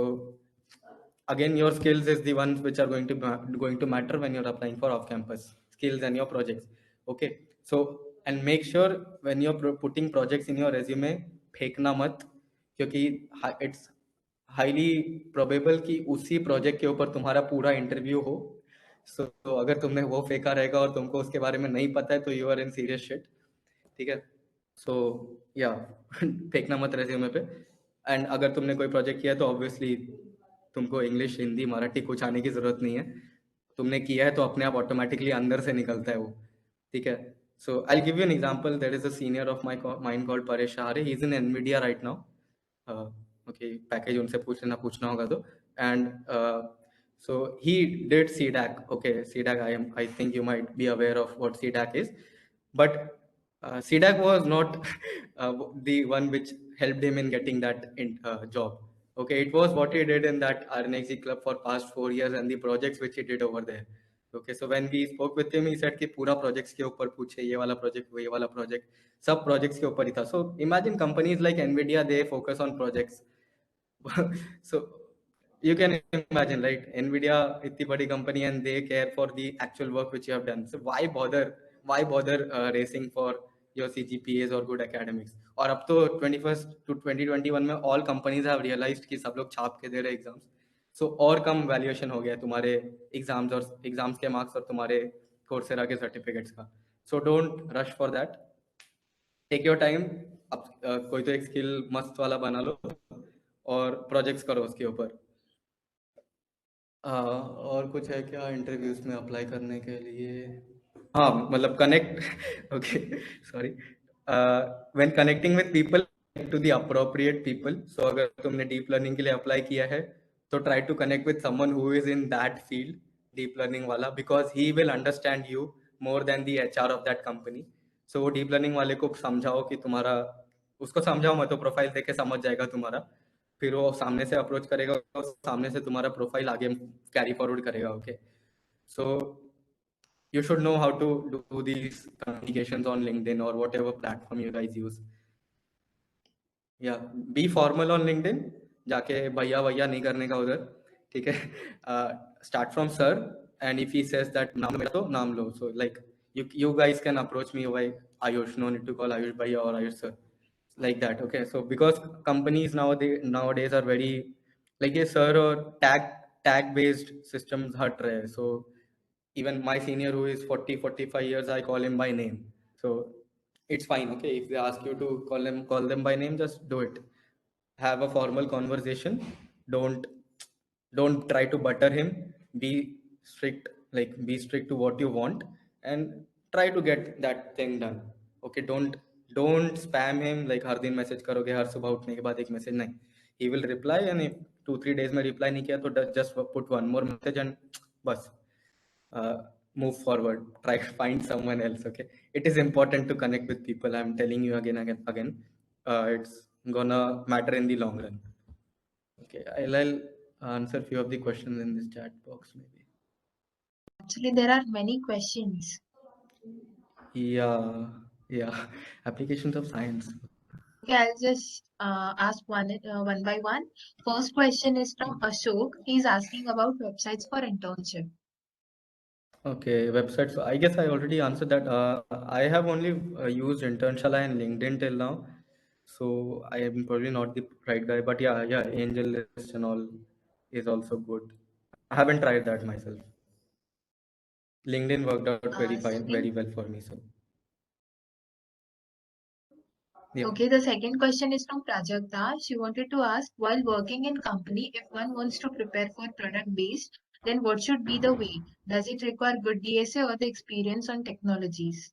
again, your skills is the ones which are going to matter when you're applying for off campus, skills and your projects. Okay, so and make sure when you're putting projects in your resume, फेंकना मत, क्योंकि it's highly probable कि उसी project के ऊपर तुम्हारा पूरा interview हो. सो अगर तुमने वो फेंका रहेगा और तुमको उसके बारे में नहीं पता है, तो you are in serious shit. ठीक है, सो या फेंकना मत रेज्यूमे पे. एंड अगर तुमने कोई प्रोजेक्ट किया है, तो ऑब्वियसली तुमको इंग्लिश, हिंदी, मराठी कुछ आने की जरूरत नहीं है. तुमने किया है तो अपने आप ऑटोमेटिकली अंदर से निकलता है वो. ठीक है, so I give you an example. There is a senior of mine called Paresh Shahare. He is in Nvidia right now. Okay, package उनसे पूछना होगा तो. एंड so he did CDAC. Okay, CDAC, I think you might be aware of what CDAC is, but CDAC was not the one which helped him in getting that job. Okay, it was what he did in that RNXG club for past 4 years and the projects which he did over there. Okay, so when we spoke with him, he said कि पूरा projects के ऊपर पूछे, ये वाला project, वो ये वाला project, सब projects के ऊपर ही था. So imagine companies like Nvidia, they focus on projects. So you can imagine, right? Nvidia इतनी बड़ी company and they care for the actual work which you have done. So why bother racing for your CGPAs or good academics? और अब तो 21st to 2021 में all companies have realized कि सब लोग छाप के दे रहे एग्जाम्स. सो और कम वैल्यूएशन हो गया तुम्हारे एग्जाम्स और एग्जाम्स के मार्क्स और तुम्हारे कोर्सेरा के सर्टिफिकेट्स का. So don't rush for that. Take your time. अब कोई तो एक स्किल मस्त वाला बना लो और प्रोजेक्ट्स करो उसके ऊपर. और कुछ है क्या इंटरव्यूज में अप्लाई करने के लिए? हाँ, मतलब connect. Okay, sorry. When connecting with people, to the appropriate people. So अगर तुमने डीप लर्निंग के लिए अप्लाई किया है, तो try to connect with someone who is in that field, deep learning वाला, because he will understand you more than the HR of that company. So वो deep learning वाले को समझाओ कि तुम्हारा, उसको समझाओ मत, तो प्रोफाइल देख के समझ जाएगा तुम्हारा. फिर वो सामने से अप्रोच करेगा और सामने से तुम्हारा प्रोफाइल आगे कैरी फॉरवर्ड करेगा. Okay, so you should know how to do these communications on LinkedIn or whatever platform you guys use. या बी फॉर्मल ऑन लिंक्डइन, जाके भैया भैया नहीं करने का उधर. ठीक है, start from sir, and if he says that नाम लो मेरा तो नाम लो. So like you guys can approach me by Ayush. No need to call Ayush bhaiya or Ayush sir, like that. Okay, so because companies nowadays are very like ये sir और tag based systems हट रहे हैं. So even my senior who is 40-45 years, I call him by name. So it's fine. Okay, if they ask you to call them by name, just do it. Have a formal conversation. Don't don't try to butter him. Be strict, like be strict to what you want, and try to get that thing done. Okay, don't spam him like हर दिन message करोगे, हर सुबह उठने के बाद एक message नहीं. He will reply, and if 2-3 days में reply नहीं किया तो just put one more message and बस. uh, Move forward. Try to find someone else. Okay, it is important to connect with people. I'm telling you again. It's gonna matter in the long run. Okay, I'll answer few of the questions in this chat box maybe. Actually, there are many questions. Yeah. Applications of science. Okay, I'll just ask one by one. First question is from Ashok. He's asking about websites for internship. Okay, websites. So I guess I already answered that. I have only used Internshala and LinkedIn till now, so I am probably not the right guy. But yeah, Angel List and all is also good. I haven't tried that myself. LinkedIn worked out very fine, very well for me. So yeah. Okay, the second question is from Prajakta. She wanted to ask, while working in company, if one wants to prepare for product based, then what should be the way? Does it require good DSA or the experience on technologies?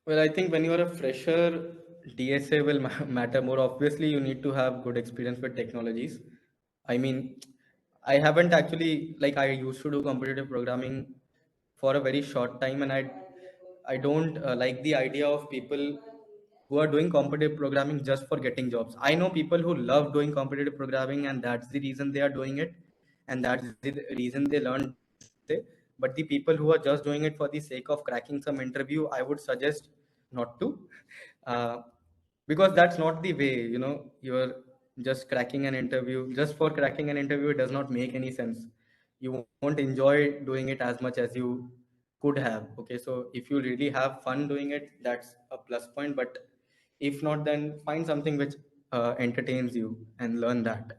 Well, I think when you are a fresher, DSA will matter more. Obviously, you need to have good experience with technologies. I mean, I haven't actually, like, I used to do competitive programming for a very short time, and I don't like the idea of people who are doing competitive programming just for getting jobs. I know people who love doing competitive programming, and that's the reason they are doing it, and that's the reason they learn. But the people who are just doing it for the sake of cracking some interview, I would suggest not to, uh, because that's not the way. You're just cracking an interview just for cracking an interview. It does not make any sense. You won't enjoy doing it as much as you could have. Okay, so if you really have fun doing it, that's a plus point. But if not, then find something which entertains you and learn that.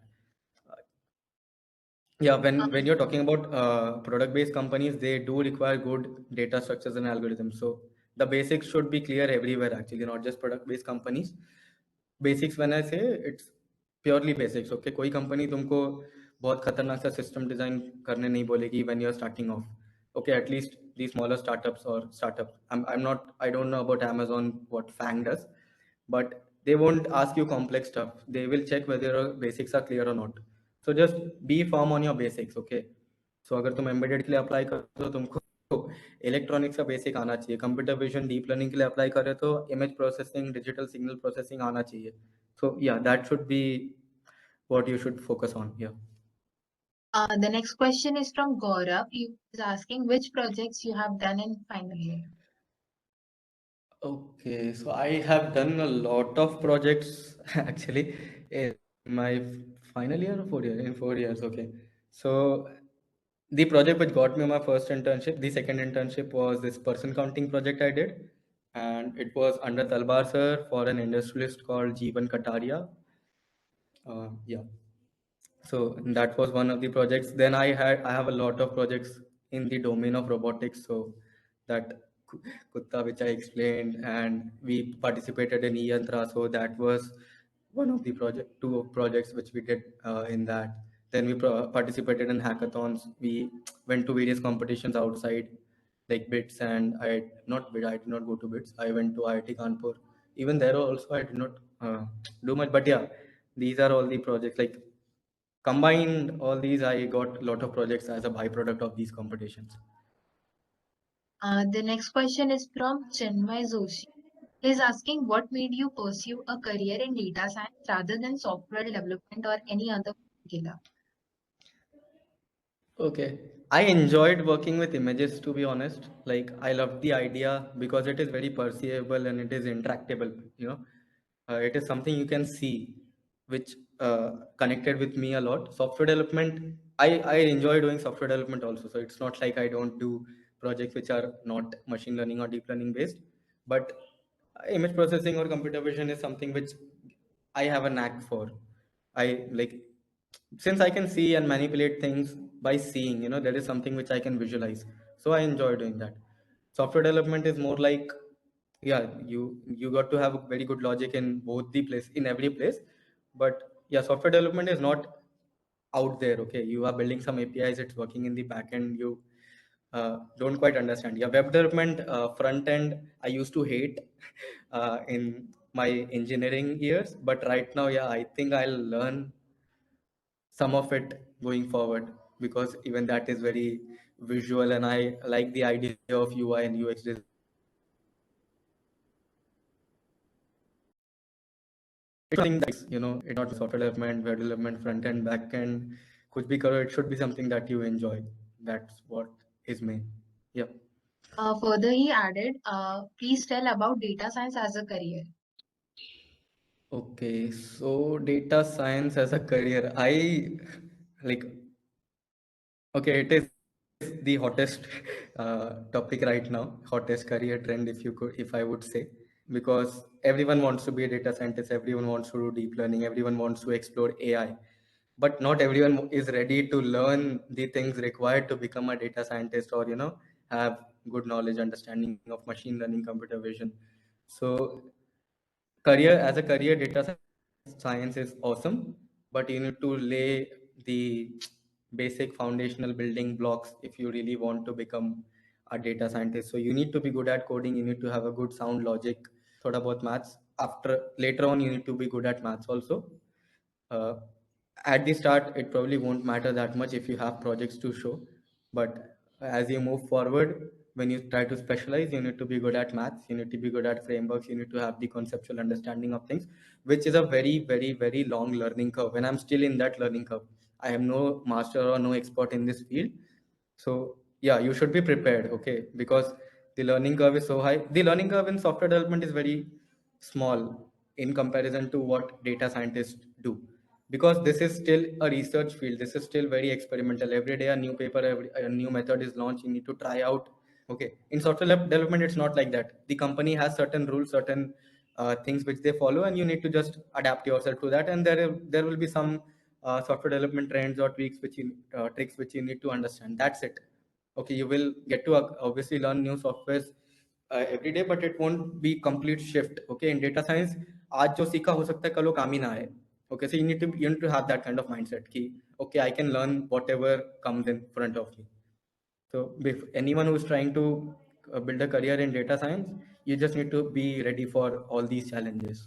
Yeah, when you're talking about product based companies, they do require good data structures and algorithms. So the basics should be clear everywhere, actually, not just product based companies. Basics, when I say, it's purely basics. Okay, कोई company तुमको बहुत खतरनाक सा system design करने नहीं बोलेगी when you're starting off. Okay, at least the smaller startups or startups. I don't know about Amazon what Fang does, but they won't ask you complex stuff. They will check whether your basics are clear or not. So just be firm on your basics. Okay, so अगर तुम embedded के लिए apply कर तो तुमको electronics का basic आना चाहिए. कंप्यूटर विजन डीप लर्निंग के लिए अप्लाई करें तो image processing, digital signal processing आना चाहिए. सो या that should be what you should focus on. Yeah. The next question is from Gaurav. He is asking which projects you have done in final year. Okay, so I have done a lot of projects actually in my final year or 4 year in 4 years. Okay, so the project which got me my first internship, the second internship was this person counting project I did, and it was under Talbar sir for an industrialist called Jeevan Kataria. Yeah, so that was one of the projects. Then I have a lot of projects in the domain of robotics. So that kutta which I explained, and we participated in Yantra. So that was one of the two projects which we did in that. Then we participated in hackathons. We went to various competitions outside, like BITS, and I did not go to BITS. I went to IIT Kanpur. Even there also I did not do much. But yeah, these are all the projects. Like combined all these, I got a lot of projects as a byproduct of these competitions. The next question is from Chinmay Joshi. He's asking what made you pursue a career in data science rather than software development or any other particular. Okay. I enjoyed working with images, to be honest. Like, I loved the idea because it is very perceivable and it is interactable, you know. It is something you can see, which connected with me a lot. Software development, I enjoy doing software development also. So it's not like I don't do projects which are not machine learning or deep learning based. But image processing or computer vision is something which I have a knack for. I like, since I can see and manipulate things by seeing, you know, that is something which I can visualize. So I enjoy doing that. Software development is more like, yeah, you got to have a very good logic in both the place, in every place. But yeah, software development is not out there. Okay, you are building some APIs, it's working in the back end. You don't quite understand. Yeah, web development, front end, I used to hate in my engineering years, but right now, yeah, I think I'll learn some of it going forward because even that is very visual and I like the idea of UI and UX design. It's something that's, you know, it's not software development, web development, front end, back end, could be covered. It should be something that you enjoy. That's what is main. Yeah. Further, he added, please tell about data science as a career. Okay, so data science as a career, I like, okay, it is the hottest topic right now, hottest career trend, if you could, if I would say, because everyone wants to be a data scientist, everyone wants to do deep learning, everyone wants to explore AI, but not everyone is ready to learn the things required to become a data scientist or, you know, have good knowledge, understanding of machine learning, computer vision. So career as a career, data science is awesome, but you need to lay the basic foundational building blocks if you really want to become a data scientist. So you need to be good at coding, you need to have a good sound logic, thought about maths. After later on, you need to be good at maths also. uh, at the start it probably won't matter that much if you have projects to show, but as you move forward, when you try to specialize, you need to be good at maths, you need to be good at frameworks, you need to have the conceptual understanding of things, which is a very very very long learning curve, and I'm still in that learning curve. I am no master or no expert in this field. So yeah, you should be prepared, okay, because the learning curve is so high. The learning curve in software development is very small in comparison to what data scientists do, because this is still a research field, this is still very experimental. Every day a new paper, a new method is launched, you need to try out. Okay, in software development it's not like that. The company has certain rules, certain things which they follow, and you need to just adapt yourself to that, and there will be some software development trends or tweaks which you tricks which you need to understand. That's it. Okay, you will get to obviously learn new softwares every day, but it won't be complete shift. Okay, in data science, आज जो सीखा हो सकता है कल वो काम ही ना आए. Okay, so you need to have that kind of mindset कि okay, I can learn whatever comes in front of me. So if anyone who's trying to build a career in data science, you just need to be ready for all these challenges.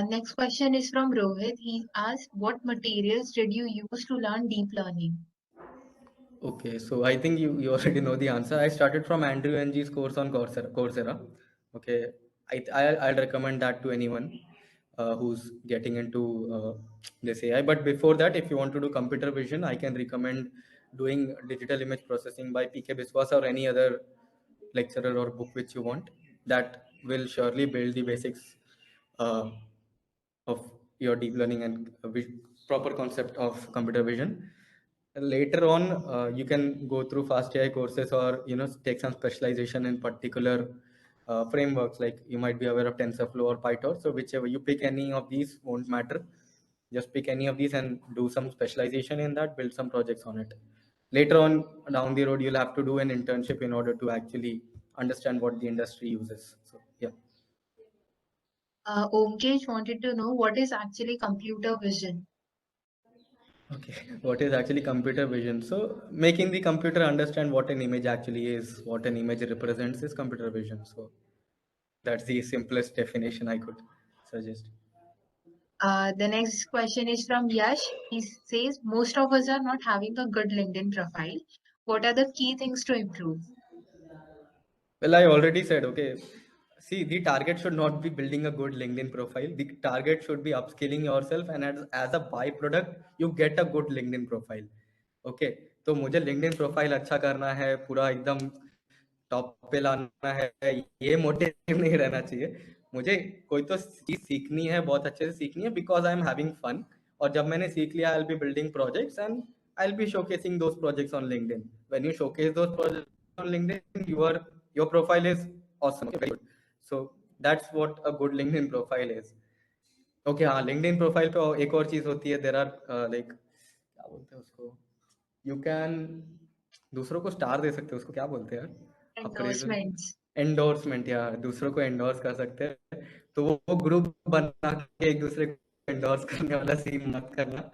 Next question is from Rohit. He asked, what materials did you use to learn deep learning? Okay, so I think you already know the answer. I started from Andrew Ng's course on Coursera. Okay, I'll recommend that to anyone who's getting into this AI. But before that, if you want to do computer vision, I can recommend doing digital image processing by PK Biswas or any other lecturer or book which you want. That will surely build the basics uh, of your deep learning and proper concept of computer vision. Later on, you can go through fast AI courses or, you know, take some specialization in particular frameworks, like you might be aware of TensorFlow or PyTorch. So whichever you pick, any of these won't matter. Just pick any of these and do some specialization in that, build some projects on it. Later on down the road, you'll have to do an internship in order to actually understand what the industry uses. So yeah. Omkesh wanted to know what is actually computer vision. Okay, what is actually computer vision? So making the computer understand what an image actually is, what an image represents, is computer vision. So that's the simplest definition I could suggest. The next question is from Yash. He says, most of us are not having a good LinkedIn profile. What are the key things to improve? Well, I already said, okay. See, the target should not be building a good LinkedIn profile. The target should be upskilling yourself, and as a byproduct, you get a good LinkedIn profile. Okay, तो मुझे LinkedIn profile अच्छा करना है, पूरा एकदम top पे लाना है, ये मोटिव नहीं रहना चाहिए मुझे। कोई तो चीज सीखनी है, बहुत अच्छे से सीखनी है, because I am having fun. और जब मैंने सीख लिया, I will be building projects and I will be showcasing those projects on LinkedIn. When you showcase those projects on LinkedIn, your profile is awesome. Okay, very good. So that's what a good LinkedIn profile is. Okay, हाँ, LinkedIn profile पे एक और चीज होती है, there are like क्या बोलते हैं उसको, यू कैन दूसरों को स्टार दे सकते हो, उसको क्या बोलते हैं यार, अप्रेजल, Endorsements. एंडोर्समेंट, या दूसरों को एंडोर्स कर सकते हैं। तो वो ग्रुप बना के एक दूसरे को एंडोर्स करने वाला सीन मत करना,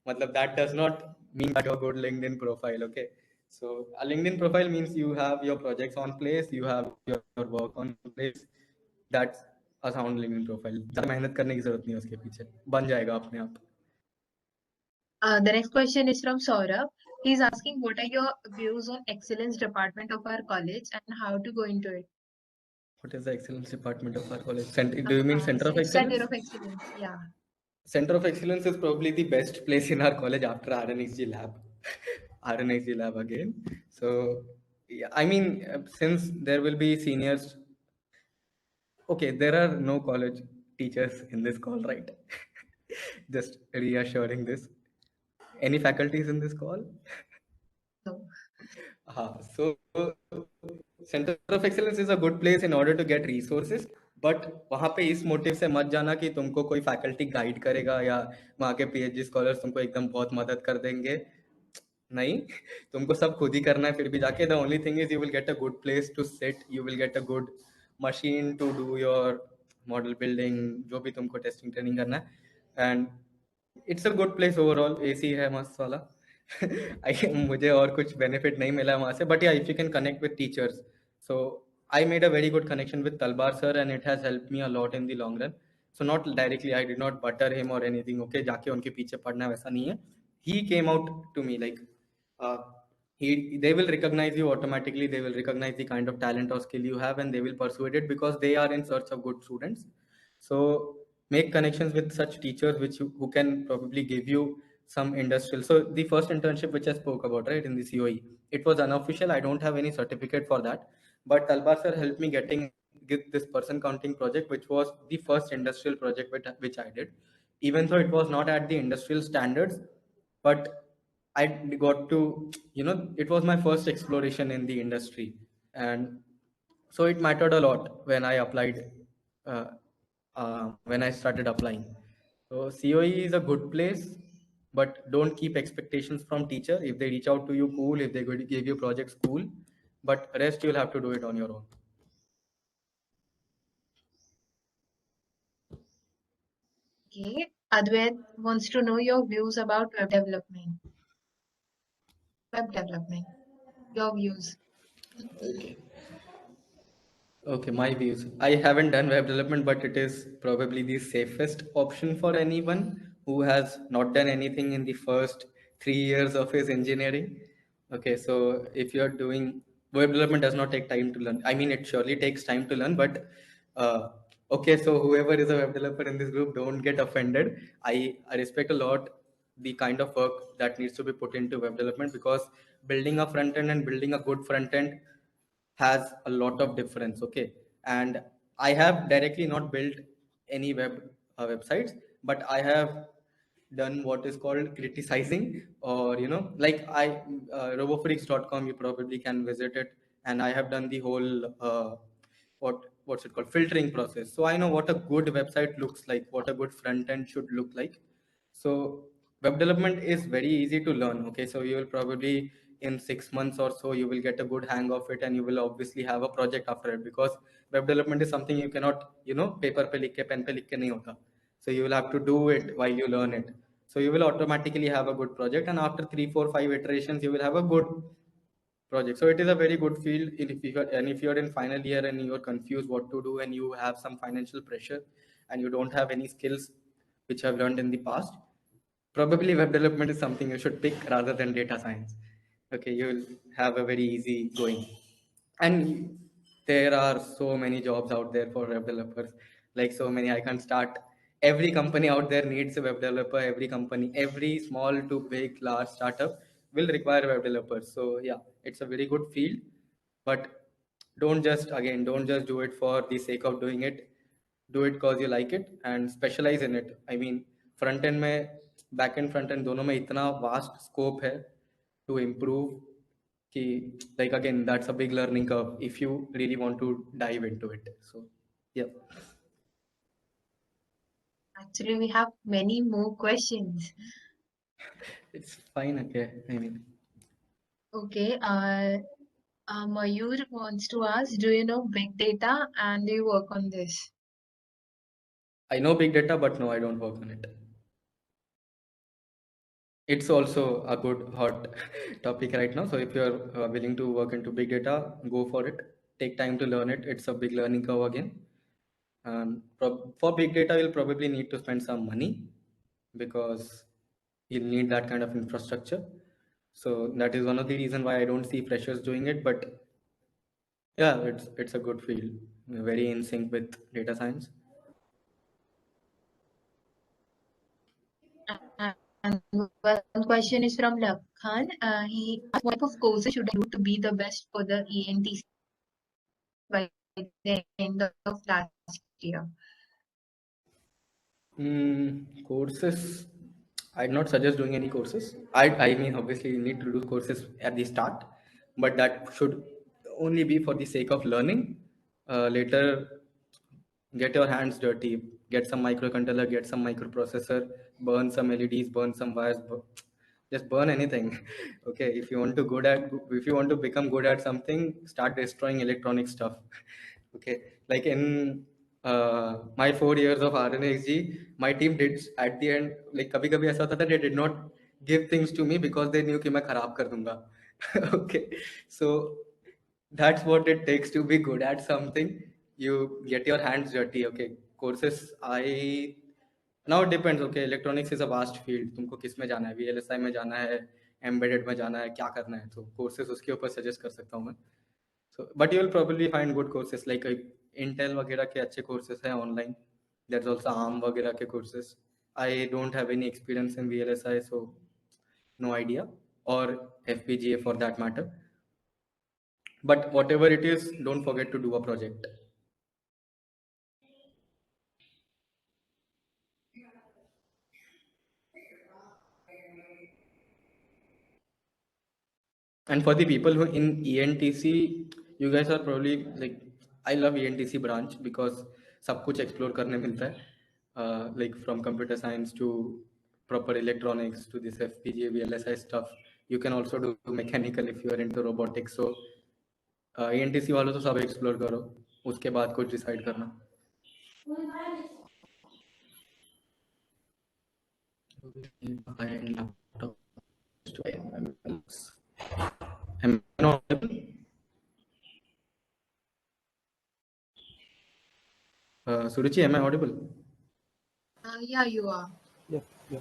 मतलब that does not mean that your good LinkedIn profile. Okay, so a LinkedIn profile means you have your projects on place, you have your work on place. That's a sound LinkedIn profile. ज़्यादा मेहनत करने की जरूरत नहीं है उसके पीछे, बन जाएगा अपने आप। The next question is from Saurabh. He's asking, what are your views on excellence department of our college and how to go into it? What is the excellence department of our college? Do you mean center of Center excellence? of excellence. Yeah. Center of excellence is probably the best place in our college after RNXG lab. RNXG lab again. So yeah, I mean, since there will be seniors. Okay, there are no college teachers in this call, right? Just reassuring this. Any faculties in this call? No. So Center of Excellence is a good place in order to get resources, but वहाँ पे इस motive से मत जाना कि तुमको कोई faculty guide करेगा या वहाँ के PhD स्कॉलर्स तुमको एकदम बहुत मदद कर देंगे। नहीं, तुमको सब खुद ही करना है। फिर भी जाके the only thing is you will get a good place to sit, you will get a good machine to do your model building, जो भी तुमको टेस्टिंग ट्रेनिंग करना है, and it's a good place overall. AC है मस्त वाला। मुझे और कुछ बेनिफिट नहीं मिला वहां से, बट या if you can connect with teachers, so I made a very good connection with Talwar sir and it has help me a lot in the long run. So not directly, I did not butter him और anything. Okay, जाके उनके पीछे पड़ना वैसा नहीं है। He came out to me like they will recognize you automatically, they will recognize the kind of talent or skill you have, and they will persuade it because they are in search of good students. So make connections with such teachers who can probably give you some industrial. So the first internship which I spoke about, right, in the COE, it was unofficial. I don't have any certificate for that, but Talbar sir helped me get this person counting project, which was the first industrial project which I did, even though it was not at the industrial standards, but I got to, it was my first exploration in the industry. And so it mattered a lot when I applied, uh, when I started applying. So COE is a good place, but don't keep expectations from teacher. If they reach out to you, cool. If they give you projects, cool. But rest you'll have to do it on your own. Okay. Advait wants to know your views about web development. Web development. Your views. Okay. Okay, my views. I haven't done web development, but it is probably the safest option for anyone who has not done anything in the first 3 years of his engineering. Okay, so if you're doing web development, does not take time to learn. I mean, it surely takes time to learn, but okay, so whoever is a web developer in this group, don't get offended. I respect a lot the kind of work that needs to be put into web development, because building a front end and building a good front end has a lot of difference. Okay, and I have directly not built any websites, but I have done what is called criticizing, or like robofreaks.com, you probably can visit it, and I have done the whole what's it called, filtering process. So I know what a good website looks like, what a good front end should look like. So web development is very easy to learn. Okay, so you will probably in 6 months or so you will get a good hang of it, and you will obviously have a project after it, because web development is something you cannot, paper pe likh ke, pen pe likh ke nahi hota. So you will have to do it while you learn it. So you will automatically have a good project, and after 3 4 5 iterations you will have a good project. So it is a very good field. If you're in final year and you're confused what to do, and you have some financial pressure, and you don't have any skills which you have learned in the past, probably web development is something you should pick rather than data science. Okay, you will have a very easy going. And there are so many jobs out there for web developers, like so many. I can't start. Every company out there needs a web developer. Every company, every small to big, large startup will require web developers. So yeah, it's a very good field, but don't just do it for the sake of doing it. Do it because you like it and specialize in it. I mean, front end में back end front end दोनों में इतना vast scope है to improve कि like again that's a big learning curve if you really want to dive into it. So yeah, Actually, we have many more questions. it's fine. Okay, I mean, Okay, Mayur wants to ask, do you know big data and do you work on this? I know big data, but no, I don't work on it. It's also a good hot topic right now. So if you're willing to work into big data, go for it. Take time to learn it. It's a big learning curve again. For big data, you'll probably need to spend some money because you'll need that kind of infrastructure. So that is one of the reason why I don't see freshers doing it. But yeah, it's a good field, very in sync with data science. And one question is from Lakhan. He asked, what type of courses should I do to be the best for the ENTC by the end of last year? Courses, I'd not suggest doing any courses. I mean, obviously, you need to do courses at the start, but that should only be for the sake of learning. Later, get your hands dirty, get some microcontroller, get some microprocessor, burn some LEDs, burn some wires, just burn anything. Okay, if you want to become good at something, start destroying electronic stuff. Okay, like in my 4 years of RNXG, my team did at the end, like कभी कभी ऐसा होता था, they did not give things to me because they knew कि मैं खराब कर दूंगा. Okay, so that's what it takes to be good at something. You get your hands dirty. Okay, courses, I now it depends. Okay, electronics is a vast field. तुमको किस में जाना है, VLSI में जाना है, embedded में जाना है, क्या करना है, तो courses उसके ऊपर suggest कर सकता हूँ मैं. So but you will probably find good courses like Intel वगैरह के अच्छे courses हैं online. There's also ARM वगैरह के courses. I don't have any experience in VLSI, so no idea, or FPGA for that matter. But whatever it is, don't forget to do a project. And for the people who in ENTC, you guys are probably like, I love ENTC branch because सब कुछ explore करने मिलता है. Like from computer science to proper electronics to this FPGA, VLSI stuff. You can also do mechanical if you are into robotics. So ENTC वालों तो सब explore करो, उसके बाद कुछ decide करना. Am I not audible? Suruchi, am I audible? Yeah, you are. Yeah, yeah.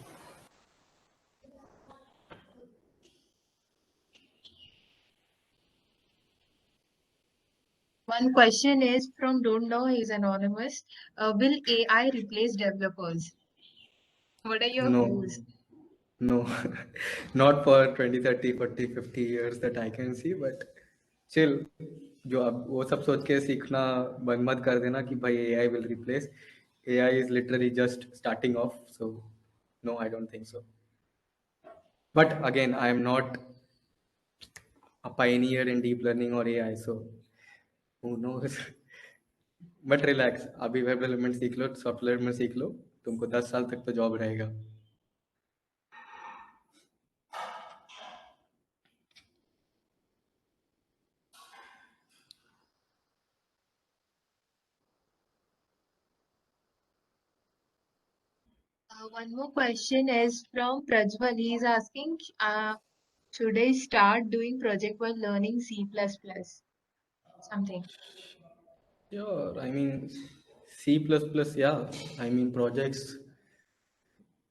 One question is from don't know, he's anonymous. Will AI replace developers? What are your No, views? no, not for 20, 30, 40, 50 years that I can see, but chill. जो अब वो सब सोच के सीखना बंद मत कर देना कि भाई AI will replace. AI is literally just starting off, so no, I don't think so. But again, I am not a pioneer in deep learning or AI, so who knows? But relax, अभी web development सीख लो, software में सीख लो, तुमको 10 साल तक तो job रहेगा. One more question is from Prajwal. He is asking, should I start doing project while learning C++? Something. Yeah, I mean, C++, yeah. I mean, projects,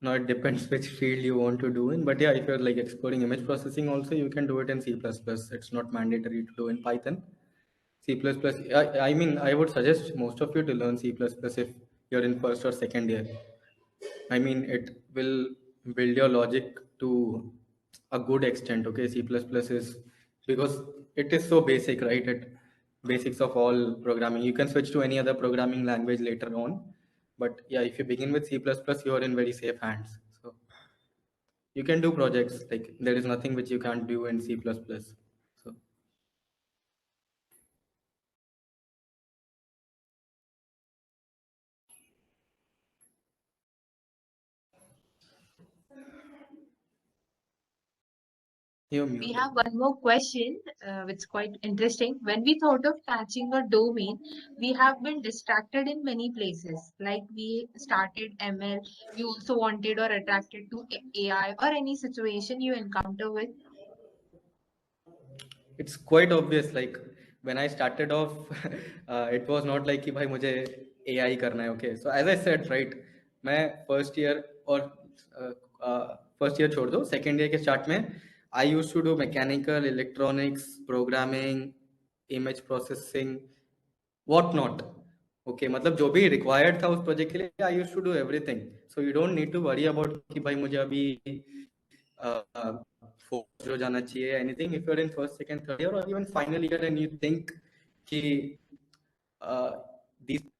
now it depends which field you want to do in. But yeah, if you're like exploring image processing also, you can do it in C++. It's not mandatory to do in Python. C++, I mean, I would suggest most of you to learn C++ if you're in first or second year. I mean, it will build your logic to a good extent. Okay, C++ is because it is so basic, right? It basics of all programming. You can switch to any other programming language later on, but yeah, if you begin with C++, you are in very safe hands. So you can do projects like there is nothing which you can't do in C++. So you're We muted. have one more question, which is quite interesting. When we thought of catching a domain, we have been distracted in many places. Like we started ML, you also wanted or attracted to AI or any situation you encounter with. It's quite obvious. Like when I started off, it was not like कि भाई मुझे AI करना है. Okay, so as I said, right, मैं first year और first year छोड़ दो, second year के start में I used to do mechanical, electronics, programming, image processing, what not. Okay, मतलब जो भी required था उस project के लिए I used to do everything. So you don't need to worry about कि भाई मुझे अभी फोर्थ हो जाना चाहिए anything if you are in first second third year और even final year and you think कि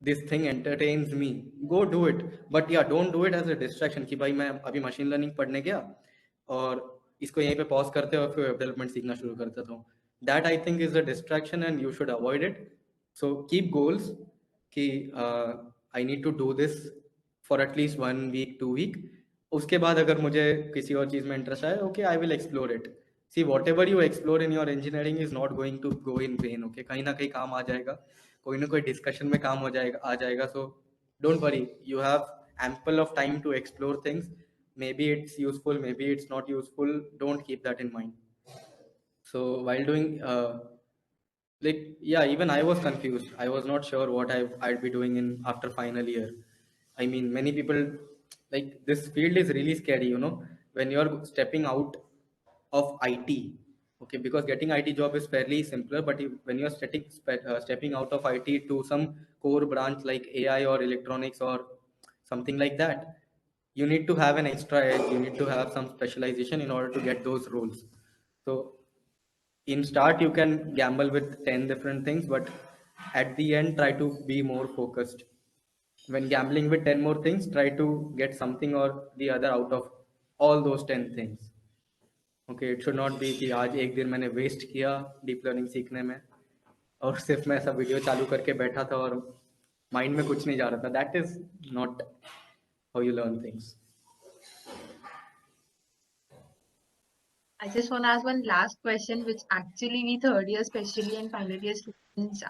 this thing entertains me, go do it. But yeah, don't do it as a distraction कि भाई मैं अभी machine learning पढ़ने गया और इसको यहीं पे पॉज करते और फिर वेब डेवलपमेंट सीखना शुरू कर देता हूँ. That I think is a distraction and you should avoid it. So keep goals कि I need to do this for at least 1 week 2 week. उसके बाद अगर मुझे किसी और चीज़ में इंटरेस्ट आए, okay I will explore it. See whatever you explore in your engineering is not going to go in vain. Okay, कहीं ना कहीं काम आ जाएगा, कोई ना कोई डिस्कशन में काम हो जाएगा आ जाएगा. So don't worry, you have ample of time to explore things. Maybe it's useful, maybe it's not useful, don't keep that in mind. So while doing like yeah, even I was confused. I was not sure what I'd be doing in after final year. I mean, many people, like, this field is really scary, when you're stepping out of IT. Okay, because getting IT job is fairly simpler, but when you're stepping out of IT to some core branch like AI or electronics or something like that, you need to have an extra edge. You need to have some specialization in order to get those roles. So in start you can gamble with 10 different things, but at the end try to be more focused. When gambling with 10 more things, try to get something or the other out of all those 10 things. Okay, it should not be कि आज एक दिन मैंने waste किया deep learning सीखने में और सिर्फ मैं ऐसा वीडियो चालू करके बैठा था और माइंड में कुछ नहीं जा रहा था. That is not how you learn things. I just want to ask one last question, which actually we third year, especially and final year students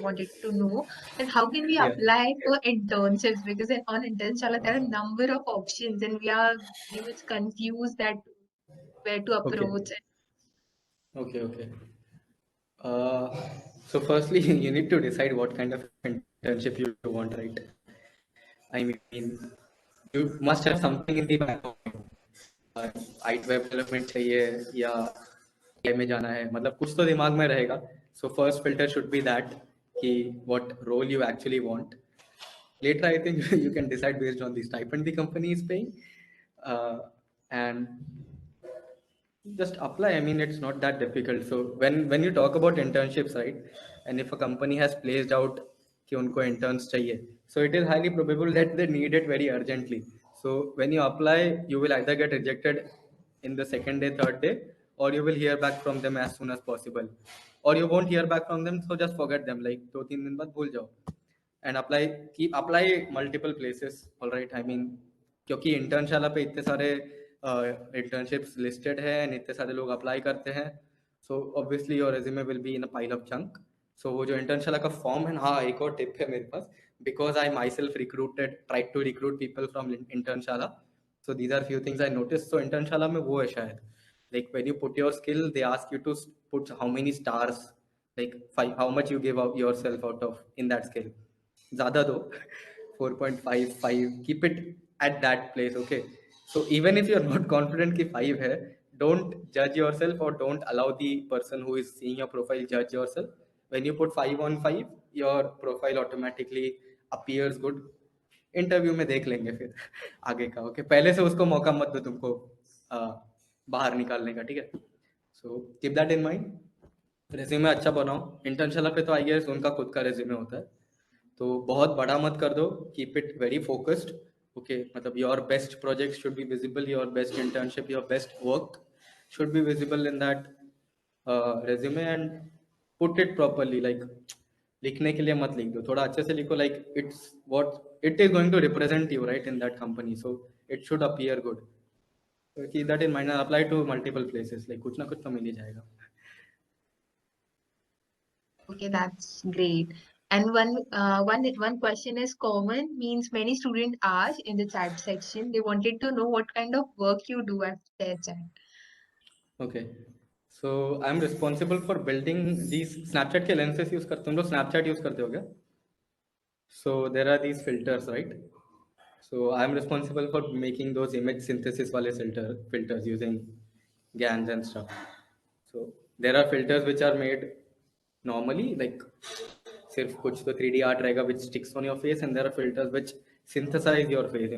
wanted to know that how can we Yeah. apply for internships? Because on internships there are a number of options and we are very much confused that where to Okay. approach. Okay. Uh, so firstly, you need to decide what kind of internship you want, right? I mean, you must have something in the back of your mind. I web development चाहिए या AI में जाना है, मतलब कुछ तो दिमाग में रहेगा. So first filter should be that कि what role you actually want. Later, I think you can decide based on the stipend the company is paying, and just apply. I mean, it's not that difficult. So when you talk about internships, right, and if a company has placed out कि उनको interns चाहिए, so it is highly probable that they need it very urgently. So when you apply, you will either get rejected in the second day, third day, or you will hear back from them as soon as possible, or you won't hear back from them. So just forget them. Like 2-3 दिन बाद भूल जाओ and apply multiple places. All right, I mean, क्योंकि इंटर्नशाला पे इतने सारे internships listed है and इतने सारे लोग अप्लाई करते हैं, so obviously your resume will be in a pile of junk. So वो जो इंटर्नशाला का फॉर्म है, हाँ एक और टिप है मेरे पास, because I myself recruited tried to recruit people from Internshala. So these are few things I notice. So Internshala में वो है शायद, like when you put your skill they ask you to put how many stars, like five, how much you give out yourself out of in that skill. ज़्यादा दो 4.55, keep it at that place. Okay, so even if you're not confident कि 5 है, don't judge yourself or don't allow the person who is seeing your profile judge yourself. When you put 5 on 5, your profile automatically appears good. Interview में देख लेंगे फिर आगे का. Okay, पहले से उसको मौका मत दो तुमको बाहर निकालने का, ठीक है. So keep that in mind. Resume अच्छा बनाओ. इंटर्नशिप पे तो आई गेस उनका खुद का रेज्यूमे होता है, तो बहुत बड़ा मत कर दो. Keep it very focused. Okay, मतलब your best project should be visible, your best internship, your best work should be visible in that resume, and put it properly. Like लिखने के लिए मत लिख दो, थोड़ा अच्छे से लिखो. Like it's what it is going to represent you right in that company, so it should appear good. Keep that in mind, apply to multiple places. Like कुछ ना कुछ तो मिल ही जाएगा. Okay, that's great. And one question is common, means many students ask in the chat section. They wanted to know what kind of work you do at their chat. Okay, so I'm responsible for building these Snapchat के lenses use करते. तुम लोग Snapchat use करते हो क्या? So there are these filters, right? So I'm responsible for making those image synthesis वाले filters using GANs and stuff. So there are filters which are made normally, like सिर्फ कुछ तो 3D art रहेगा which sticks on your face, and there are filters which synthesize your face,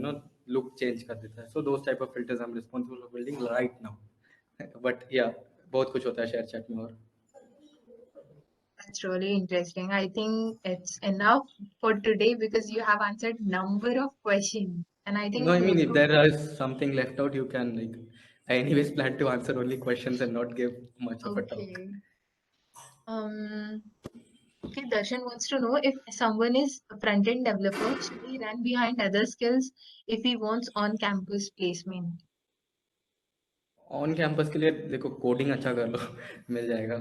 look change कर देता है. So those type of filters I'm responsible for building right now. But yeah, बहुत कुछ होता है शेयर चैट में. और That's really interesting. I think it's enough for today because you have answered number of questions. And I think no, I mean, most if of there is something left out, you can, like, I anyways plan to answer only questions and not give much of a talk. okay. Okay, Darshan wants to know if someone is a front-end developer, should he run behind other skills if he wants on-campus placement? On campus के लिए देखो, coding अच्छा कर लो मिल जाएगा.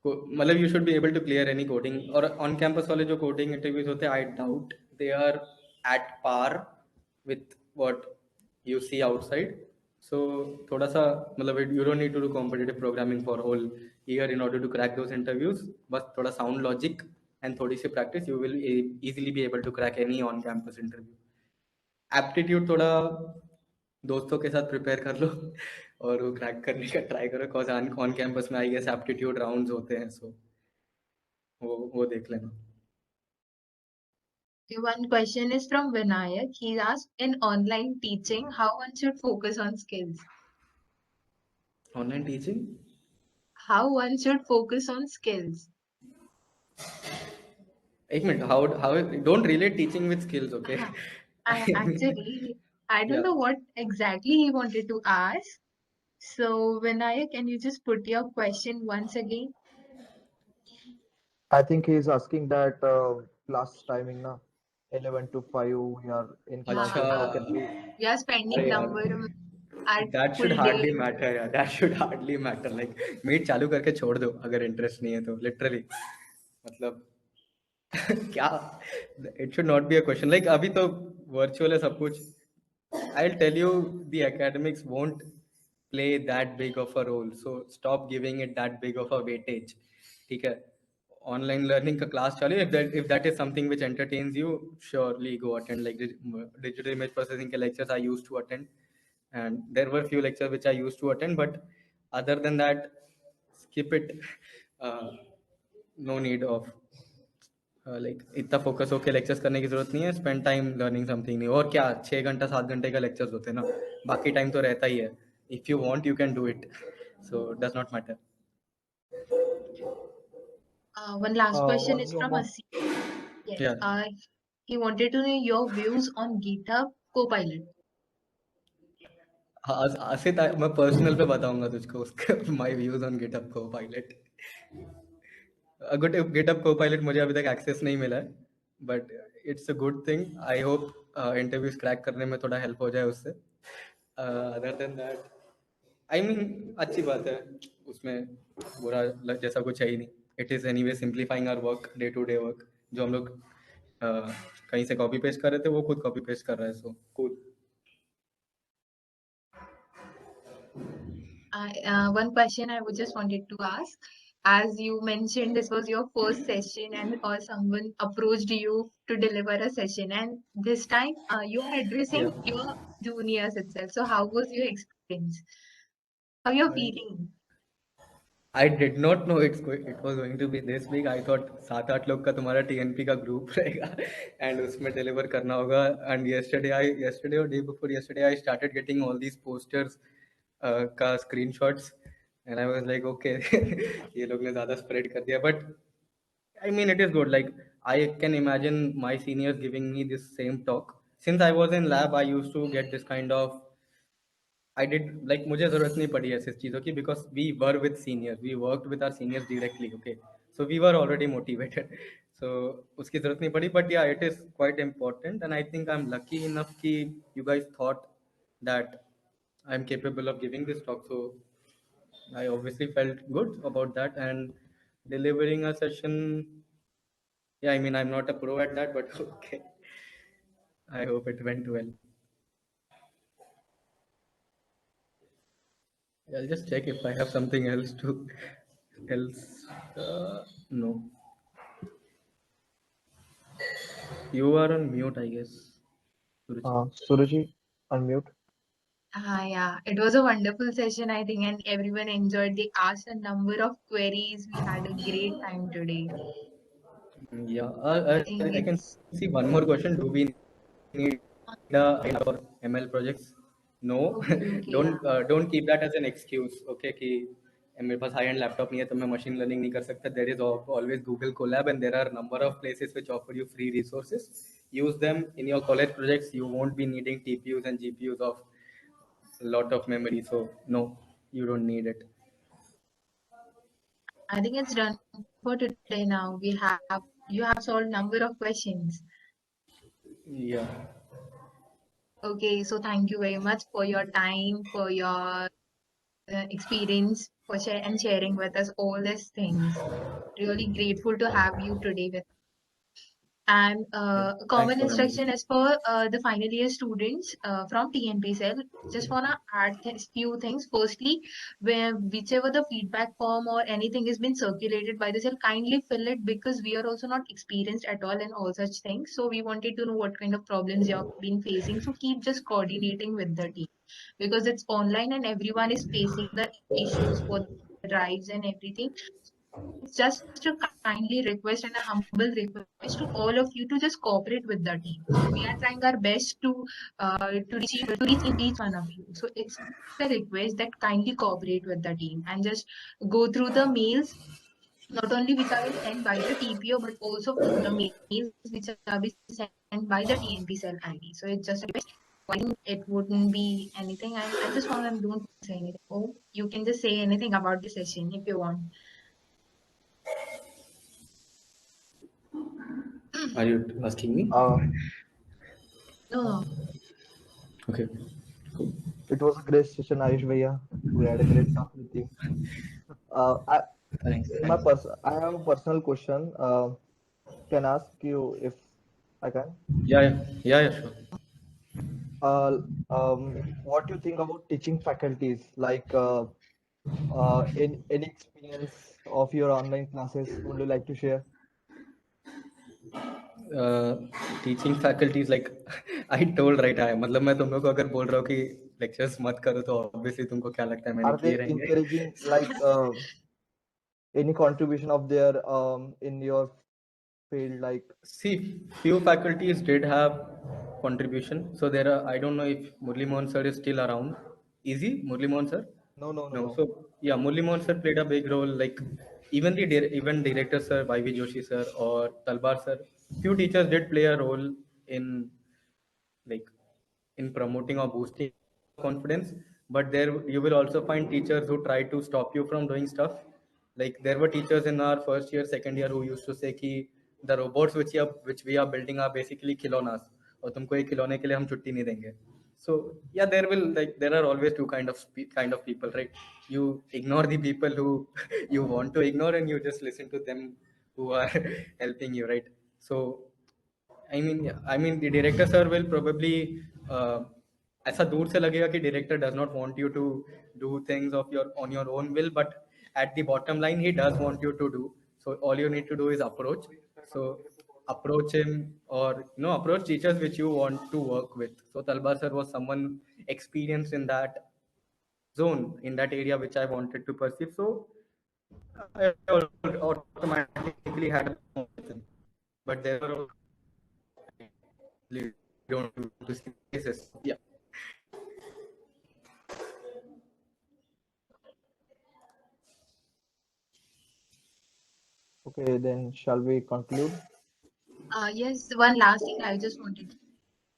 मतलब you should be able to clear any coding. और on campus वाले जो कोडिंग इंटरव्यूज होते हैं, I doubt they are at par with what you see outside. So थोड़ा सा, मतलब you don't need to do competitive programming for whole year in order to crack those interviews. बस थोड़ा sound logic and थोड़ी सी practice, you will easily be able to crack any on campus interview. Aptitude थोड़ा दोस्तों के साथ prepare कर लो और वो क्रैक करने का ट्राई करो. कॉज ऑन कैंपस में आई गेस एप्टीट्यूड राउंड्स होते हैं, सो वो देख लेना. Okay, one question is from Vinayak. He asked, in online teaching, how one should focus on skills? Online teaching, How one should focus on skills? एक minute, how don't relate teaching with skills, okay. Actually, I don't या know what exactly he wanted to ask. So, Vinayak, can you just put your question once again? I think he is asking that class timing na 11 to 5 we are in class, अच्छा, then how can we? We are spending अरे number यार, at that should full hardly day. Matter यार, that should hardly matter. Like meet चालू करके छोड़ दो अगर interest नहीं है तो, लिटरली. मतलब क्या, it should not be a question. Like अभी तो वर्चुअल है सब कुछ. I'll tell you, the academics won't play that big of a role, so stop giving it that big of a weightage. ठीक है, ऑनलाइन लर्निंग का class चालू, if that is something which entertains you, surely go attend. Like digital image processing के lectures I used to attend, and there were few lectures which I used to attend, but other than that, skip it. No need of like इतना focus होके lectures करने की जरूरत नहीं है. Spend time learning something new. और क्या, 6 घंटा 7 घंटे का लेक्चर्स होते हैं ना, बाकी टाइम तो रहता ही है. If you want you can do it, so does not matter. One last question One is from more. Asim. Yes. Yeah. He wanted to know your views on GitHub Copilot. आसित, मैं personal पे बताऊंगा तुझको उसका my views on GitHub Copilot. GitHub Copilot मुझे अभी तक access नहीं मिला है, but it's a good thing. I hope interviews crack करने में थोड़ा हेल्प हो जाए उससे. Other than that, I mean अच्छी बात है, उसमें बुरा जैसा कुछ है ही नहीं. It is anyway simplifying our work, day to day work. जो हम लोग कहीं से कॉपी पेस्ट कर रहे थे, वो खुद कॉपी पेस्ट कर रहा है. So cool. One question I would just wanted to ask, as you mentioned, this was your first session, and or someone approached you to deliver a session, and this time you are addressing your juniors itself. So how was your experience? How you're feeling? I did not know it was going to be this big. I thought 7-8 लोग का तुम्हारा TNP का group रहेगा and उसमें deliver करना होगा. And yesterday or day before yesterday I started getting all these posters का screenshots and I was like okay ये लोग ने ज़्यादा spread कर दिया. But I mean it is good. Like I can imagine my seniors giving me this same talk. Since I was in lab, I used to get this kind of I did like मुझे जरूरत नहीं पड़ी ऐसी चीज़ों की because we were with seniors, we worked with our seniors directly, okay, so we were already motivated, so उसकी जरूरत नहीं पड़ी. But yeah, it is quite important and I think I'm lucky enough कि you guys thought that I'm capable of giving this talk, so I obviously felt good about that and delivering a session. Yeah, I mean I'm not a pro at that, but okay, I hope it went well. I'll just check if I have something else to else. No. You are on mute, I guess. Suruchi. Suruchi, unmute. Yeah, it was a wonderful session, I think, and everyone enjoyed. They asked a number of queries. We had a great time today. Yeah, I think I can it's see one more question. Do we need a for ML projects? No, okay. Yeah. don't keep that as an excuse. Okay, कि मेरे पास high-end laptop नहीं है तो मैं machine learning नहीं कर सकता. There is always Google Colab and there are a number of places which offer you free resources. Use them in your college projects. You won't be needing TPUs and GPUs of a lot of memory. So no, you don't need it. I think it's done for today now. You have solved number of questions. Yeah. Okay, so thank you very much for your time, for your experience, for sharing with us all these things. Really grateful to have you today with. And Yeah. a Thanks common for having me. instruction is for the final year students from TNP cell. Just wanna add few things. Firstly, whichever the feedback form or anything has been circulated by the cell, kindly fill it because we are also not experienced at all in all such things. So we wanted to know what kind of problems you have been facing. So keep just coordinating with the team because it's online and everyone is facing the issues for the drives and everything. It's just a kindly request and a humble request to all of you to just cooperate with the team. We are trying our best to reach each one of you. So it's a request that kindly cooperate with the team and just go through the mails, not only which are been sent by the TPO, but also the mails which are been sent by the TNP cell ID. So it's just a request. I think it wouldn't be anything. I just want to don't say anything. Oh, you can just say anything about the session if you want. Are you asking me? No. Okay. Cool. It was a great session, Ayush Bhaiya. We had a great talk with you. I, Thanks. in my Thanks. I have a personal question. Can I ask you if I can? Yeah, yeah, yeah, yeah, sure. What do you think about teaching faculties? Like, in any experience of your online classes, would you like to share? Teaching faculties like I told right है मतलब मैं तुम लोग को अगर बोल रहा हूँ कि लेक्चर्स मत करो तो ऑब्वियसली तुमको क्या लगता है मैंने Are किए they रहेंगे. encouraging like any contribution of their in your field? Like, See, few faculties did have contribution. So there are, I don't know if Murli Mohan sir is still around. Is he Murli Mohan sir? no, no, no, No. no. So yeah, Murli Mohan sir played a big role. Like even even director sir, YV Joshi sir or Talbar sir, few teachers did play a role in like in promoting or boosting confidence. But there you will also find teachers who try to stop you from doing stuff. Like there were teachers in our first year, second year who used to say कि the robots which we are building are basically खिलौनास और तुमको ये खिलौने के लिए हम छुट्टी नहीं देंगे. So yeah, there are always two kind of people, right? You ignore the people who you want to ignore and you just listen to them who are helping you, right? So I mean the director sir will probably ऐसा दूर से लगेगा कि director does not want you to do things on your own will, but at the bottom line he does want you to do. So all you need to do is approach. So approach him or approach teachers which you want to work with. So Talbar sir was someone experienced in that zone, in that area which I wanted to pursue. So I automatically had a promotion, but there were don't do this cases. Yeah. Okay, then shall we conclude? Yes, one last thing I just wanted to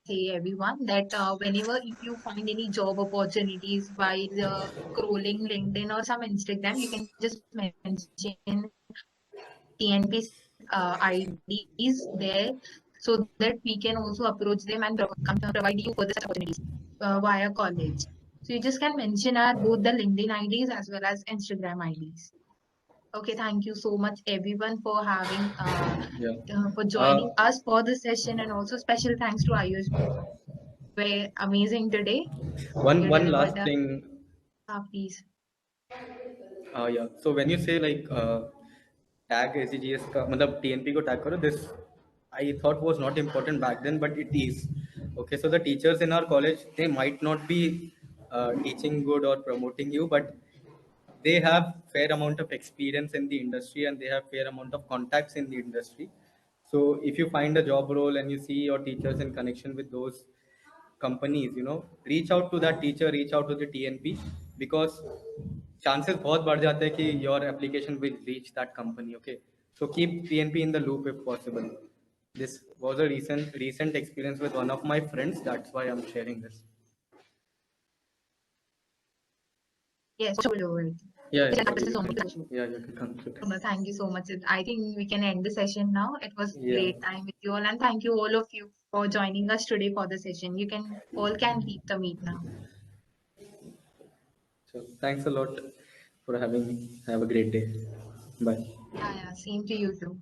say everyone that whenever if you find any job opportunities while scrolling LinkedIn or some Instagram, you can just mention TNP's IDs there so that we can also approach them and provide you further such opportunities via college. So you just can mention our both the LinkedIn IDs as well as Instagram IDs. Okay, thank you so much everyone for having Yeah. for joining us for this session, and also special thanks to Ayush. Were amazing today. You One delivered last the thing. please. Yeah. So when you say like tag ACGS का मतलब TNP को tag करो, this I thought was not important back then, but it is. Okay, so the teachers in our college, they might not be teaching good or promoting you, but they have fair amount of experience in the industry and they have fair amount of contacts in the industry. So if you find a job role and you see your teachers in connection with those companies, reach out to that teacher, reach out to the TNP, because chances बहुत बढ़ जाते हैं कि your application will reach that company. Okay, so keep TNP in the loop if possible. This was a recent experience with one of my friends. That's why I'm sharing this. Yes, sure. Over it. Yeah, This sorry, is you almost can. the show. Yeah, you can conclude. Thank you so much. I think we can end the session now. It was Yeah. great time with you all, and thank you all of you for joining us today for the session. You can all can leave the meet now. So thanks a lot for having me. Have a great day. Bye. Yeah, yeah. Same to you too.